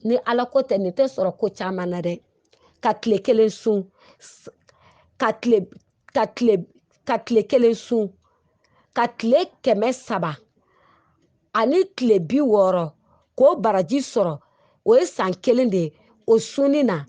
ni ala ko tɛ nin tɛ sɔrɔ ko caman na dɛ ka tile kelen sun ka tile kelen sun ka tile 300 ani tile 60 k'o baraji sɔrɔ o ye san kelen de o sunni na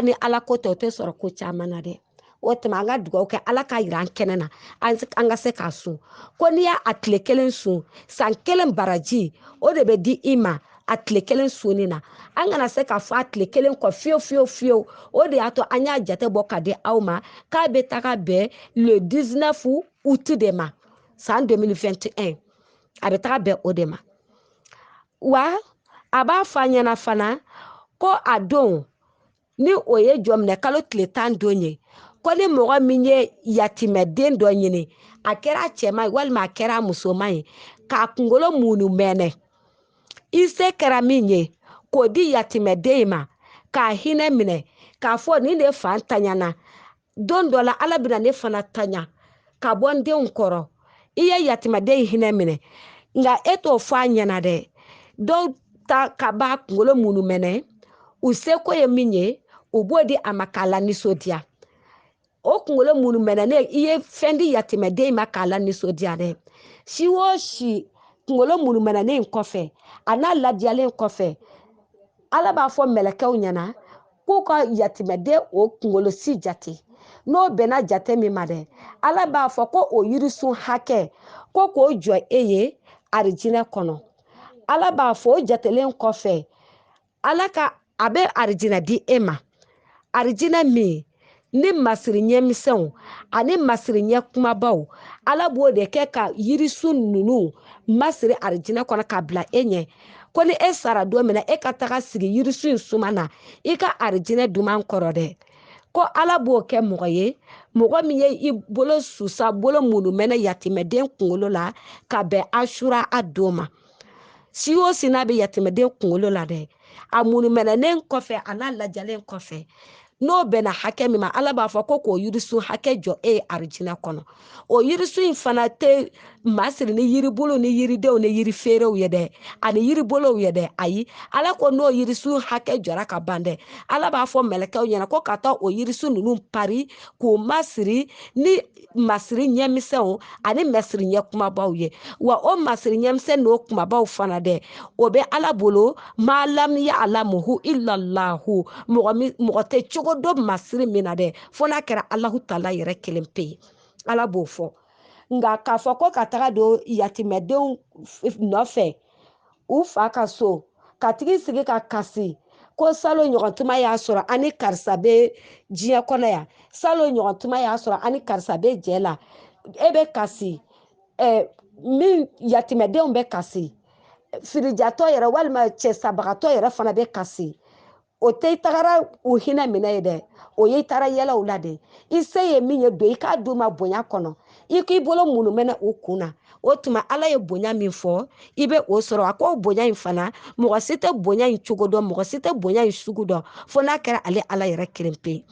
ni ala ko tɛ o tɛ sɔrɔ ko caman na dɛ o tuma an ka dugawu kɛ ala ka yira an kɛnɛ na an ka se k'a sun ko n'i y'a tile kelen sun san kelen baraji o de bɛ di i ma a tile kelen sunni na an kana se k'a fɔ a tile kelen kɔ fiyewu o de y'a to an y'a jate bɔ ka di aw ma k'a bɛ taga bɛn le 19 août de ma san 2021 a bɛ taga bɛn o de ma wa a b'a fɔ an ɲɛna fana ko a don ni o ye jɔminɛ kalo tile 10 don ye ko ni mɔgɔ min ye yatimɛden dɔ ɲini a kɛra cɛman ye walima a kɛra musoman ye k'a kunkolo munu mɛnɛ i se kɛra min ye k'o di yatimɛden ma k'a hinɛ minɛ k'a fɔ nin de fan taɲana don dɔ la ala bɛna ne fana taɲa ka bɔ n denw kɔrɔ i ye yatimɛden hinɛ minɛ nka e t'o fɔ a ɲɛna dɛ dɔw ta ka b'a kunkolo munu mɛnɛ u seko ye min ye u b'o di a ma k'a la nisɔndiya o kunkolo munu mɛnɛ i ye fɛn di yatimɛden ma k'a la nisɔndiya dɛ si o si kunkolo munu mɛnɛ in kɔfɛ a n'a ladiyalen kɔfɛ ala b'a fɔ mɛlɛkɛw ɲɛna k'u ka yatimɛden o kunkolo si jate n'o bɛnna jate min ma dɛ ala b'a fɔ ko o yirisun hakɛ ko k'o jɔ e ye arijinɛ kɔnɔ ala b'a fɔ o jatelen kɔfɛ a bɛ arijinɛ di e ma arijinɛ min ni masiri ɲɛmisɛnw ani masiri ɲɛ kumabaw ala b'o de kɛ ka yirisun ninnu masiri arijinɛ kɔnɔ ka bila e ɲɛ ko ni e sara don min na e ka taga sigi yirisun in suma na i ka arijinɛ duman kɔrɔ dɛ ko ala b'o kɛ mɔgɔ ye mɔgɔ min ye i bolo susa bolo munu mɛnɛ yatimɛden kunkolo la ka bɛn asura a don ma si o si n'a bɛ yatimɛden kunkolo la dɛ a munu mɛnɛnen kɔfɛ a n'a lajalen kɔfɛ n'o bɛnna hakɛ min ma ala b'a fɔ ko k'o yirisun hakɛ jɔ e ye arijinɛ kɔnɔ o yirisun in fana tɛ masiri ni yiribulu ni yiridenw ni yirifeerew ye dɛ ani yiribolow ye dɛ ayi ala ko n'o yirisun hakɛ jɔra ka ban dɛ ala b'a fɔ mɛlɛkɛw ɲɛna ko ka taa o yirisun ninnu pari k'o masiri ni masiri ɲɛmisɛnw ani masiri ɲɛ kumabaw ye wa o masiri ɲɛmisɛn n'o kumabaw fana dɛ o bɛ ala bolo ma lam ya'lamuhu illallahu mɔgɔ tɛ cogo dɔ masiri min na dɛ fo n'a kɛra alahu taala yɛrɛ kelen pe ye ala b'o fɔ nka k'a fɔ ko ka taga don yatimɛdenw nɔfɛ u fa ka so ka tigi sigi ka kasi ko salo ɲɔgɔntuma y'a sɔrɔ ani karisa bɛ diɲɛ kɔnɔ yan salo ɲɔgɔntuma y'a sɔrɔ ani karisa bɛ jɛ la e bɛ kasi min yatimɛdenw bɛ kasi firijatɔ yɛrɛ walima cɛsabagatɔ yɛrɛ fana bɛ kasi o tɛ i tagara u hinɛ minɛ ye dɛ o ye i taara yɛlɛw la dɛ i se ye min ye don i k'a d'u ma bonya kɔnɔ i k'i bolo munu mɛnɛ u kun na o tuma ala ye bonya min fɔ i bɛ o sɔrɔ a ko bonya in fana mɔgɔ si tɛ bonya in cogo dɔn mɔgɔ si tɛ bonya in sugu dɔn fo n'a kɛra ale ala yɛrɛ kelen pe ye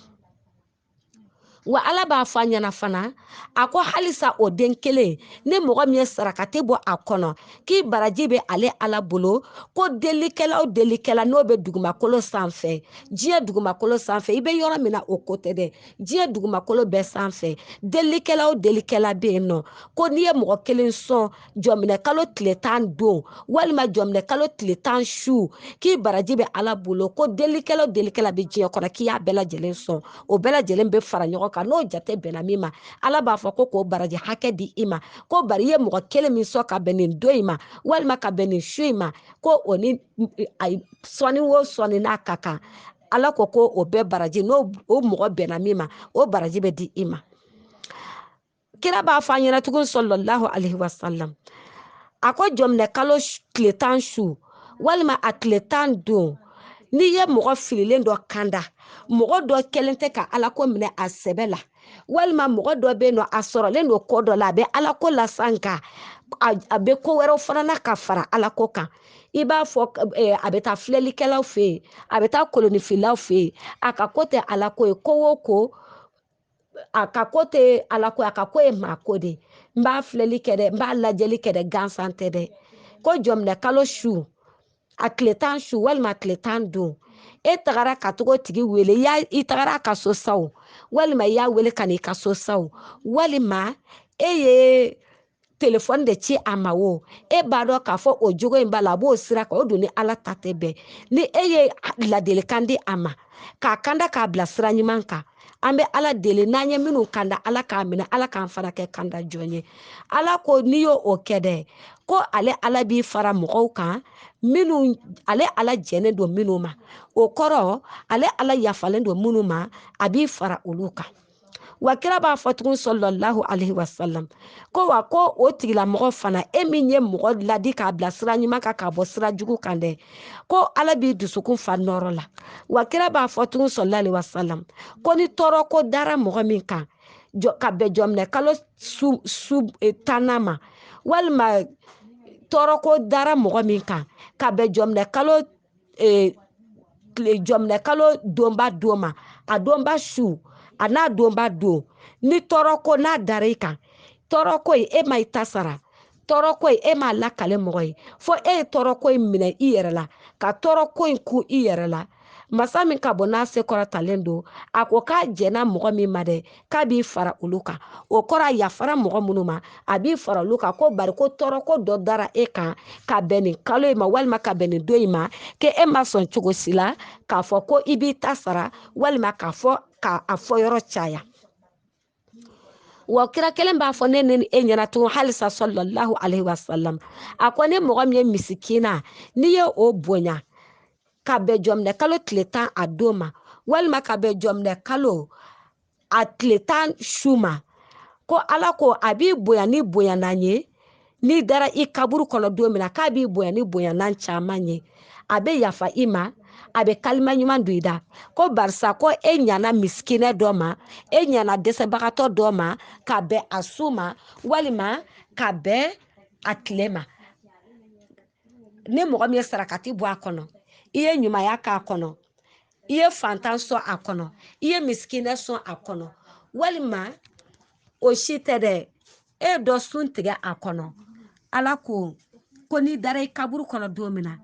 wa ala b'a fɔ a ɲɛna fana a ko halisa o den kelen ni mɔgɔ min ye sarakati bɔ a kɔnɔ k'i baraji bɛ ale ala bolo ko delikɛla o delikɛla n'o bɛ dugumakolo sanfɛ diɲɛ dugumakolo sanfɛ i bɛ yɔrɔ min na o ko tɛ dɛ diɲɛ dugumakolo bɛɛ sanfɛ delikɛla o delikɛla bɛ yen nɔ ko n'i ye mɔgɔ kelen sɔn jɔminɛ kalo tile 10 don walima jɔminɛ kalo tile 10 su k'i baraji bɛ ala bolo ko delikɛla o delikɛla bɛ diɲɛ kɔnɔ k'i y'a bɛɛ lajɛlen sɔn o bɛɛ lajɛlen bɛ fara ɲɔgɔn kan n'o jate bɛnna min ma ala b'a fɔ ko k'o baraji hakɛ di i ma ko bari i ye mɔgɔ kelen min sɔn ka bɛn nin don in ma walima ka bɛn nin su in ma ko o ni sɔni o sɔni n'a ka kan ala ko o bɛɛ baraji n'o mɔgɔ bɛnna min ma o baraji bɛ di i ma kira b'a fɔ an ɲɛna tuguni sɔlɔlahu alayhi wa sallam a ko jɔminɛ kalo tile 10 su walima a tile 10 don n'i ye mɔgɔ fililen dɔ kanda mɔgɔ dɔ kelen tɛ ka ala ko minɛ a sɛbɛ la walima mɔgɔ dɔ bɛ yen nɔ a sɔrɔlen don kɔ dɔ la a bɛ ala ko lasan nka a bɛ ko wɛrɛw fana na ka fara ala ko kan i b'a fɔ a bɛ taa filɛlikɛlaw fɛ yen a bɛ taa kolonifilaw fɛ yen a ka ko tɛ ala ko ye ko o ko a ka ko tɛ ala ko a ka ko ye maa ko de n b'a filɛli kɛ dɛ n b'a lajɛli kɛ dɛ gansan tɛ dɛ ko jɔminɛ kalo su a tile 10 su walima a tile 10 don e tagara ka togo tigi wele i tagara a ka so saw walima i y'a wele ka n'i ka so saw walima e ye téléphone de ci a ma wo e b'a dɔn k'a fɔ o jogo in b'a la a b'o sira kan o don ni Ala ta tɛ bɛn ni e ye ladilikan di a ma k'a kanda k'a bila sira ɲuman kan an bɛ Ala deli n'an ye minnu kanda Ala k'a minɛ Ala k'an fana kɛ kanda jɔn ye Ala ko n'i y'o kɛ dɛ ko ale Ala b'i fara mɔgɔw kan minnu ale Ala jɛnnen don minnu ma o kɔrɔ ale Ala yafalen don minnu ma a b'i fara olu kan wa kira b'a fɔ tugun sallallahu alaihi wasallam ko wa ko o tigilamɔgɔ fana e min ye mɔgɔ ladi k'a bila sira ɲuman kan k'a bɔ sira jugu kan dɛ ko Ala b'i dusukun fa nɔrɔ la wa kira b'a fɔ tugun sallallahu alaihi wasallam ko ni tɔɔrɔ ko dara mɔgɔ min kan ka bɛn jɔminɛ kalo tannan ma walima tɔɔrɔ ko dara mɔgɔ min kan ka bɛn jɔminɛ kalo jɔminɛ kalo donba don ma a donba su a n'a donba don ni tɔɔrɔ ko n'a dara i kan tɔɔrɔ ko in e ma i ta sara tɔɔrɔ ko in e m'a lakale mɔgɔ ye fo e ye tɔɔrɔ ko in minɛ i yɛrɛ la ka tɔɔrɔ ko in kun i yɛrɛ la masa min ka bon n'a se kɔrɔtalen don a ko k'a jɛnna mɔgɔ min ma dɛ k'a b'i fara olu kan o kɔrɔ a yafara mɔgɔ minnu ma a b'i fara olu kan ko bari ko tɔɔrɔ ko dɔ dara e kan ka bɛn nin kalo in ma walima ka bɛn nin don in ma ke e ma sɔn cogo si la k'a fɔ ko i b'i ta sara walima k'a fɔ yɔrɔ caya wa kira kelen b'a fɔ ne ni e ɲɛna tugun halisa sallallahu alaihi wasallam a ko ne mɔgɔ min ye misikina n'i ye o bonya ka bɛn jɔminɛ kalo tile 10 a don ma walima ka bɛn jɔminɛ kalo a tile 10 su ma ko Ala ko a b'i bonya ni bonyanan ye n'i dara i kaburu kɔnɔ don min na k'a b'i bonya ni bonyanan caman ye a bɛ yafa i ma a bɛ kalima ɲuman don i da ko barisa ko e ɲana misikinɛ dɔ ma e ɲana dɛsɛbagatɔ dɔ ma ka bɛn a su ma walima ka bɛn a tile ma ni mɔgɔ min ye sarakati bɔ a kɔnɔ i ye ɲumanya k'a kɔnɔ i ye fantan sɔn a kɔnɔ i ye misikinɛ sɔn a kɔnɔ walima o si tɛ dɛ e dɔ sun tigɛ a kɔnɔ Ala ko n'i dara i kaburu kɔnɔ don min na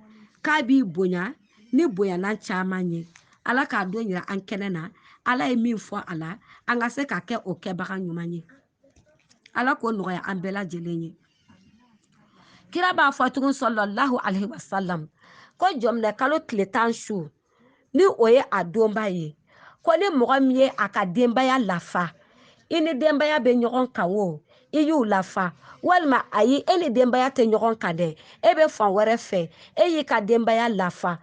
k'a b'i bonya ni bonyanan caman ye Ala k'a don yira an kɛnɛ na Ala ye min fɔ a la an ka se ka kɛ o kɛbaga ɲuman ye Ala k'o nɔgɔya an bɛɛ lajɛlen ye kira b'a fɔ tugun sallallahu alaihi wasallam ko jɔminɛ kalo tile 10 su ni o ye a donba ye ko ni mɔgɔ min ye a ka denbaya lafa i ni denbaya bɛ ɲɔgɔn kan o i y'u lafa walima ayi e ni denbaya tɛ ɲɔgɔn kan dɛ e bɛ fan wɛrɛ fɛ e y'i ka denbaya lafa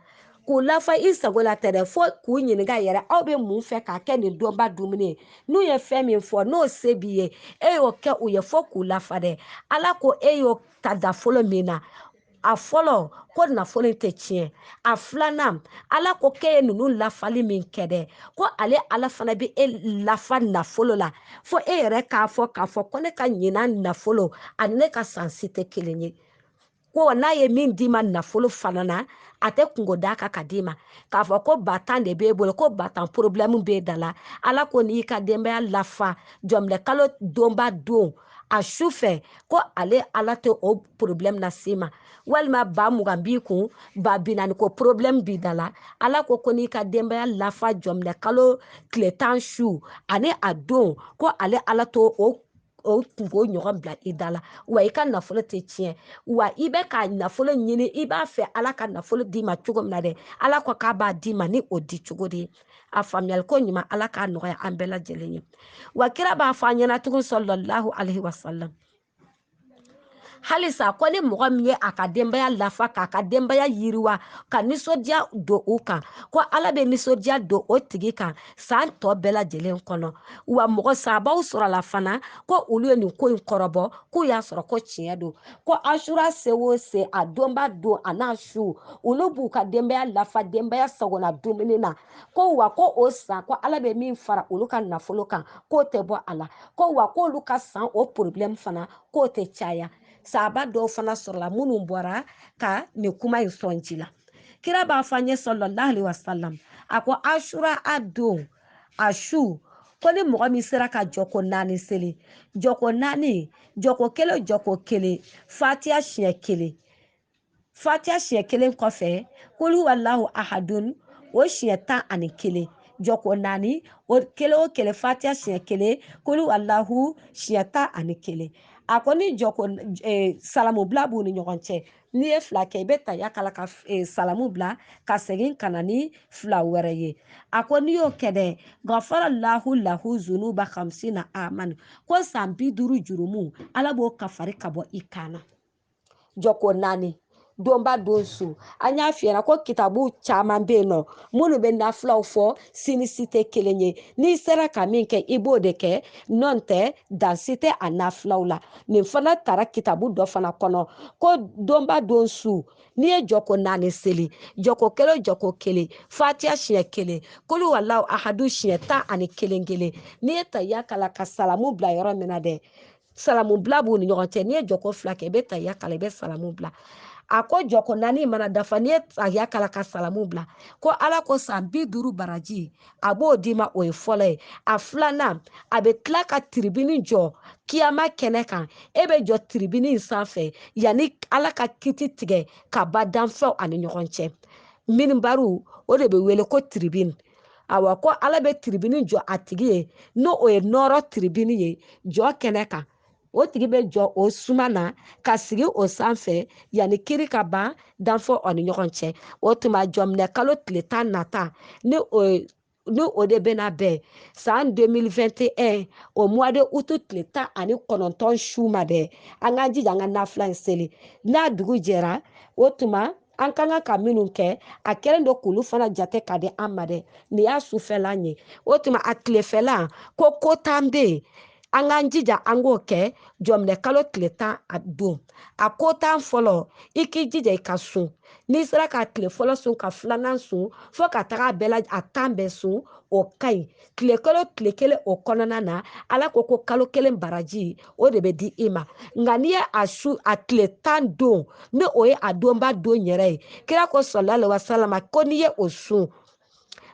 k'u lafa i sago la tɛ dɛ fo k'u ɲininka yɛrɛ aw bɛ mun fɛ k'a kɛ nin donba dumuni ye n'u ye fɛn min fɔ n'o se b'i ye e y'o kɛ u ye fo k'u lafa dɛ Ala ko e y'o ta da fɔlɔ min na a fɔlɔ ko nafolo tɛ tiɲɛ a filanan Ala ko k'e ye ninnu lafali min kɛ dɛ ko Ala fana bɛ e lafa nafolo la fo e yɛrɛ k'a fɔ ko ne ka ɲinan nafolo ani ne ka sansi tɛ kelen ye ko n'a ye min d'i ma nafolo fana na a tɛ kungo d'a kan ka d'i ma k'a fɔ ko 10 de b'e bolo ko 10 problème b'e da la Ala ko n'i ka denbaya lafa jɔminɛ kalo donba don a su fɛ ko Ala tɛ o problème lase ma walima 20 b'i kun 40 ko problème b'i da la Ala ko n'i ka denbaya lafa jɔminɛ kalo tile 10 su ani a don ko Ala to o kungo ɲɔgɔn bila i da la wa i ka nafolo tɛ tiɲɛ wa i bɛ ka nafolo ɲini i b'a fɛ Ala ka nafolo d'i ma cogo min na dɛ Ala ko k'a b'a d'i ma ni o di cogo de ye a faamuyali ko ɲuman Ala k'a nɔgɔya an bɛɛ lajɛlen ye wa kira b'a fɔ an ɲɛna tugun sallallahu alaihi wasallam halisa ko ni mɔgɔ min ye a ka denbaya lafa k'a ka denbaya yiriwa ka nisɔndiya don u kan ko Ala bɛ nisɔndiya don o tigi kan san tɔ bɛɛ lajɛlen kɔnɔ wa mɔgɔ sabaw sɔrɔla fana ko olu ye nin ko in kɔrɔbɔ k'u y'a sɔrɔ ko tiɲɛ don ko asura se o se a donba don a n'a su olu b'u ka denbaya lafa denbaya sagona dumuni na ko wa ko o san ko Ala bɛ min fara olu ka nafolo kan k'o tɛ bɔ a la ko wa k'olu ka san o problème fana k'o tɛ caya sahaba dɔw fana sɔrɔla minnu bɔra ka nin kuma in sɔn ji la kira b'a fɔ an ye sallallahu alaihi wasallam a ko asura a don a su ko ni mɔgɔ min sera ka jɔko 4 seli jɔko 4 jɔko 1 jɔko 1 fatiha siɲɛ 1 kɔfɛ kul huwallahu ahadun o siɲɛ 11 jɔko 4 o 1 o 1 fatiha siɲɛ 1 kul huwallahu siɲɛ 11 a ko ni jɔko salamu bila b'u ni ɲɔgɔn cɛ n'i ye fila kɛ i bɛ taya kala ka salamu bila ka segin ka na ni fila wɛrɛ ye a ko n'i y'o kɛ dɛ gafara lahu zunuba khamsina aman ko san 50 jurumu ala b'o kafari ka bɔ i kana jɔko 4 donba don su an y'a fiyɛ ko kitabu caman bɛ yen nɔ minnu bɛ nafilaw fɔ sini si tɛ kelen ye n'i sera ka min kɛ i b'o de kɛ n'o tɛ dansi tɛ a nafilaw la nin fana taara kitabu dɔ fana kɔnɔ ko donba don su n'i ye jɔko 4 seli jɔko 1 jɔko 1 fatiha siɲɛ 1 kulu walahu ahadu siɲɛ 11 n'i ye taya kala ka salamu bila yɔrɔ min na dɛ salamu bila b'u ni ɲɔgɔn cɛ n'i ye jɔko 2 kɛ i bɛ taya kala i bɛ salamu bila a ko jɔko 4 mana dafa n'i ye taya kala ka salamu bila ko ala ko san 50 baraji a b'o d'i ma o ye fɔlɔ ye a filanan a bɛ tila ka tiribini jɔ kiyama kɛnɛ kan e bɛ jɔ tiribini in sanfɛ yanni ala ka kiti tigɛ ka ba danfɛnw ani ɲɔgɔn cɛ minibaru o de bɛ wele ko tiribini awa ko ala bɛ tiribini jɔ a tigi ye n'o o ye nɔrɔ tiribini ye jɔ kɛnɛ kan o tigi bɛ jɔ o suma na ka sigi o sanfɛ yanni kiri ka ban danfɔ o ni ɲɔgɔn cɛ o tuma jɔminɛ kalo tile 10 nata ni o de bɛna bɛn san 2021 o mois de août tile 19 su ma dɛ an k'an jija an ka nafila in seli n'a dugu jɛra o tuma an kan ka minnu kɛ a kɛlen don k'olu fana jate ka di an ma dɛ nin y'a sufɛla ye o tuma a tilefɛla ko t'an bɛ yen an k'an jija an k'o kɛ jɔminɛ kalo tile 10 a don a ko t'an fɔlɔ i k'i jija i ka sun n'i sera ka tile fɔlɔ sun ka filanan sun fo ka taga a 10 bɛɛ sun o ka ɲi tile kelen o kɔnɔna na ala ko kalo 1 baraji o de bɛ di i ma nka n'i ye a tile 10 don ni o ye a donba don yɛrɛ ye kira ko sallallahu alaihi wasallam ko n'i ye o sun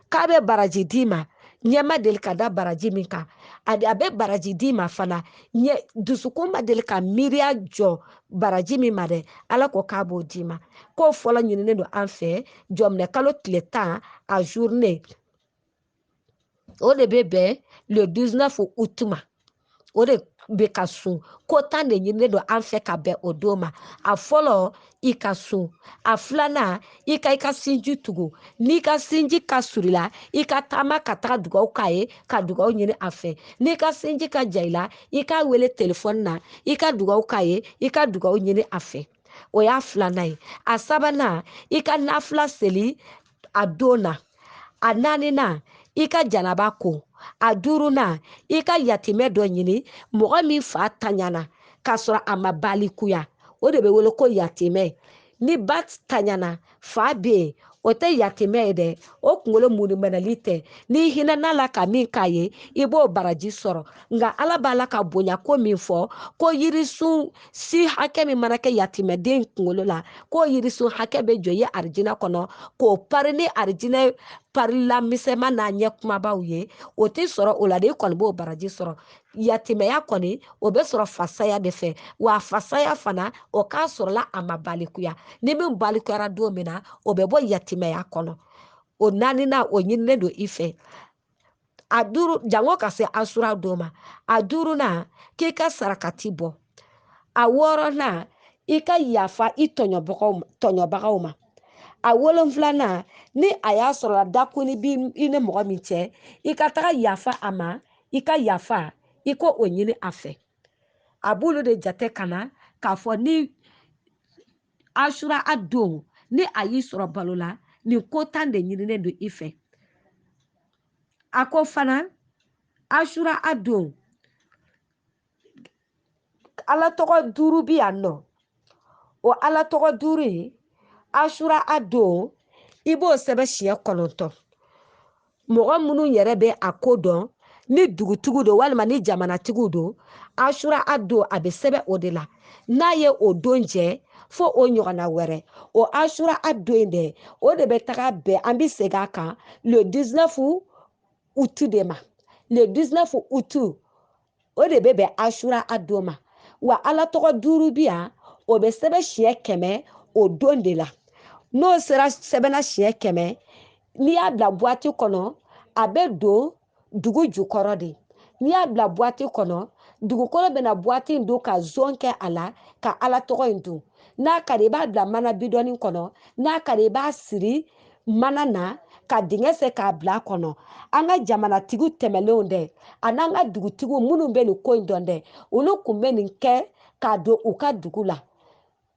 k'a bɛ baraji d'i ma ɲɛ ma deli ka da baraji min kan a bɛ baraji d'i ma fana dusukun ma deli ka miiriya jɔ baraji min ma dɛ ala ko k'a b'o d'i ma k'o fɔlɔ ɲininen don an fɛ jɔminɛ kalo tile 10 a journée o de bɛ bɛn le 19 août ma o de bɛ ka sun ko 10 de ɲininen don an fɛ ka bɛn o don ma a fɔlɔ i ka sun a filanan i ka sinji tugu n'i ka sinji ka surula i ka taama ka taga dugawu k'a ye ka dugawu ɲini a fɛ n'i ka sinji ka ja i la i ka wele telefɔni na i ka dugawu k'a ye i ka dugawu ɲini a fɛ o y'a filanan ye a sabanan i ka nafila seli a don na a naaninan i ka janaba ko a duurunan i ka yatimɛ dɔ ɲini mɔgɔ min fa taɲana k'a sɔrɔ a ma balikuya o de bɛ wele ko yatimɛ ni ba taɲana fa bɛ yen o tɛ yatimɛ ye dɛ o kunkolo munimanali tɛ n'i hinɛna la ka min k'a ye i b'o baraji sɔrɔ nka ala b'a la ka bonya ko min fɔ ko yirisun si hakɛ min mana kɛ yatimɛden kunkolo la k'o yirisun hakɛ bɛ jɔ i ye arijinɛ kɔnɔ k'o pari ni arijinɛ parila misɛnman n'a ɲɛ kumabaw ye o tɛ sɔrɔ o la de i kɔni b'o baraji sɔrɔ yatimɛya kɔni o bɛ sɔrɔ fasaya de fɛ wa fasaya fana o k'a sɔrɔla a ma balikuya ni min balikuyara don min na o bɛ bɔ yatimɛya kɔnɔ o naaninan o ɲininen don i fɛ a duuru jango ka se asura don ma a duurunan k'i ka sarakati bɔ a wɔɔrɔnan i ka yafa i tɔɲɔbagaw ma a 7 ni a y'a sɔrɔ dakuni bi i ni mɔgɔ min cɛ i ka taga yafa a ma i ka yafa i ko o ɲini a fɛ a b'olu de jate ka na k'a fɔ ni asura a don ni a y'i sɔrɔ balo la nin ko 10 de ɲininen don i fɛ a ko fana asura a don ala tɔgɔ 5 bi yan nɔ o ala tɔgɔ 5 in asura a don i b'o sɛbɛn siɲɛ 9 mɔgɔ minnu yɛrɛ bɛ a ko dɔn ni dugutigiw don walima ni jamanatigiw don asura a don a bɛ sɛbɛn o de la n'a ye o don jɛ fo o ɲɔgɔnna wɛrɛ o asura a don in dɛ o de bɛ taga bɛn an bɛ segin a kan le 19 août de ma le 19 août o de bɛ bɛn asura a don ma wa ala tɔgɔ 5 bi yan o bɛ sɛbɛn siɲɛ 100 o don de la n'o sera sɛbɛnna siɲɛ 100 n'i y'a bila buwati kɔnɔ a bɛ don dugu jukɔrɔ de n'i y'a bila buwati kɔnɔ dugukolo bɛna buwati in don ka zon kɛ a la ka ala tɔgɔ in dun n'a ka di i b'a bila mana bidɔni kɔnɔ n'a ka di i b'a siri mana na ka dingɛ sen k'a bila a kɔnɔ an ka jamanatigiw tɛmɛlenw dɛ a n'an ka dugutigiw minnu bɛ nin ko in dɔn dɛ olu tun bɛ nin kɛ k'a don u ka dugu la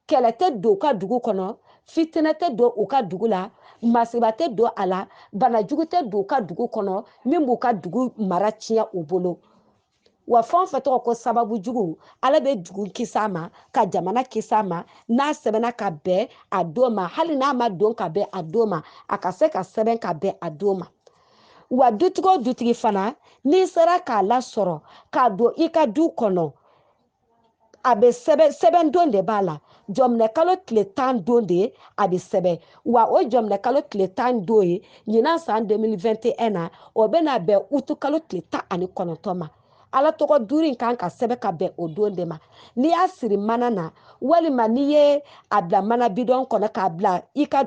kɛlɛ tɛ don u ka dugu kɔnɔ fitinɛ tɛ don u ka dugu la masiba tɛ don a la banajugu tɛ don u ka dugu kɔnɔ min b'u ka dugu mara tiɲɛ u bolo wa fɛn o fɛn tɔgɔ ko sababu jugu ala bɛ dugu kisi a ma ka jamana kisi a ma n'a sɛbɛnna ka bɛn a don ma hali n'a ma don ka bɛn a don ma a ka se ka sɛbɛn ka bɛn a don ma wa dutigi o dutigi fana n'i sera k'a lasɔrɔ k'a don i ka du kɔnɔ a bɛ sɛbɛn don de b'a la jɔminɛ kalo tile 10 don de a bɛ sɛbɛn wa o jɔminɛ kalo tile 10 don ye ɲinan san 2021 na o bɛna bɛn utu kalo tile 19 ma ala tɔgɔ duuru in kan ka sɛbɛn ka bɛn o don de ma n'i y'a siri mana na walima n'i ye a bila mana bidɔn kɔnɔ k'a bila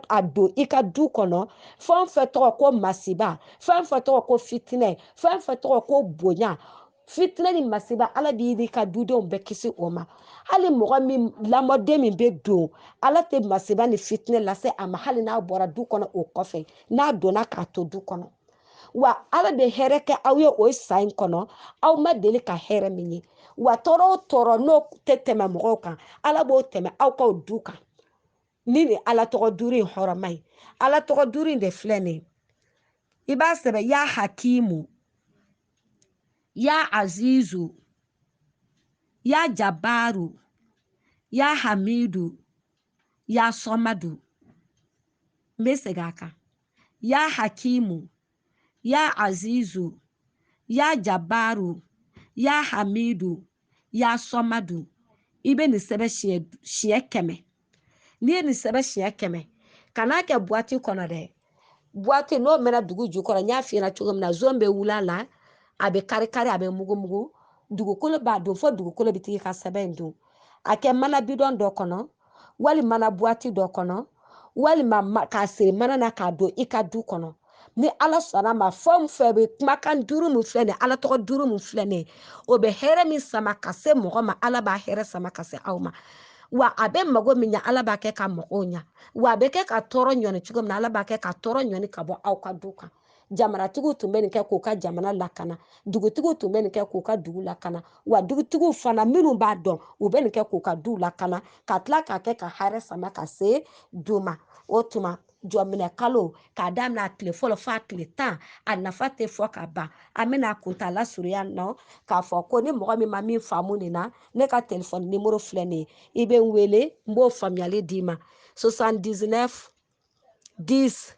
a don i ka du kɔnɔ fɛn o fɛn tɔgɔ ko masiba fɛn o fɛn tɔgɔ ko fitinɛ fɛn o fɛn tɔgɔ ko bonya fitinɛ ni masiba ala b'i ni ka dudenw bɛɛ kisi o ma hali mɔgɔ min lamɔden min bɛ don ala tɛ masiba ni fitinɛ lase a ma hali n'a bɔra du kɔnɔ o kɔfɛ n'a donna k'a to du kɔnɔ wa ala bɛ hɛrɛ kɛ aw ye o san in kɔnɔ aw ma deli ka hɛrɛ min ye wa tɔɔrɔ o tɔɔrɔ n'o tɛ tɛmɛ mɔgɔw kan ala b'o tɛmɛ aw ka du kan ni nin ala tɔgɔ duuru in hɔrɔma ye ala tɔgɔ duuru in de filɛ nin ye i b'a sɛbɛn ya hakimu ya azizu ya jabaru ya hamidu ya somadu n bɛ segin a kan ya hakimu ya azizu ya jabaru ya hamidu ya somadu i bɛ nin sɛbɛn siɲɛ 100 n'i ye nin sɛbɛn siɲɛ 100 kan'a kɛ buwati kɔnɔ dɛ buwati n'o mɛna dugu jukɔrɔ n y'a f'i ɲɛna cogo min na zon bɛ wuli a la a bɛ kari-kari a bɛ mugu-mugu dugukolo b'a don fo dugukolo bɛ tigi ka sɛbɛn in don a kɛ mana bidɔn dɔ kɔnɔ walima mana buwati dɔ kɔnɔ walima k'a siri mana na k'a don i ka du kɔnɔ ni ala sɔnna ma fɛn o fɛn bɛ kumakan duuru min filɛ nin ala tɔgɔ duuru min filɛ nin o bɛ hɛrɛ min sama ka se mɔgɔ ma ala b'a hɛrɛ sama ka se aw ma wa a bɛ mago min ɲa ala b'a kɛ ka mɔgɔw ɲa wa a bɛ kɛ ka tɔɔrɔ ɲɔni cogo min na ala b'a kɛ ka tɔɔrɔ ɲɔni ka bɔ aw ka du kan jamanatigiw tun bɛ nin kɛ k'u ka jamana lakana dugutigiw tun bɛ nin kɛ k'u ka dugu lakana wa dugutigiw fana minnu b'a dɔn u bɛ nin kɛ k'u ka du lakana ka tila k'a kɛ ka hɛrɛ sama ka se du ma o tuma jɔminɛ kalo k'a daminɛ a tile fɔlɔ f'a tile 10 a nafa tɛ fɔ ka ban an bɛna a kuntala surunya nɔ k'a fɔ ko ni mɔgɔ min ma min faamu nin na ne ka telefɔni nimero filɛ nin ye i bɛ n wele n b'o faamuyali d'i ma 79 10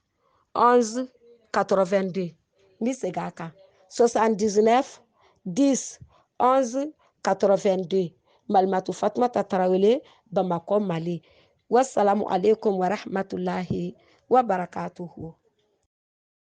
11 82 n bɛ segin a kan 79 10 11 82 Malimatu Fatumata Tarawele Bamakɔ Mali wassalamu alaikum wa rahmatulahi wa barakatuhu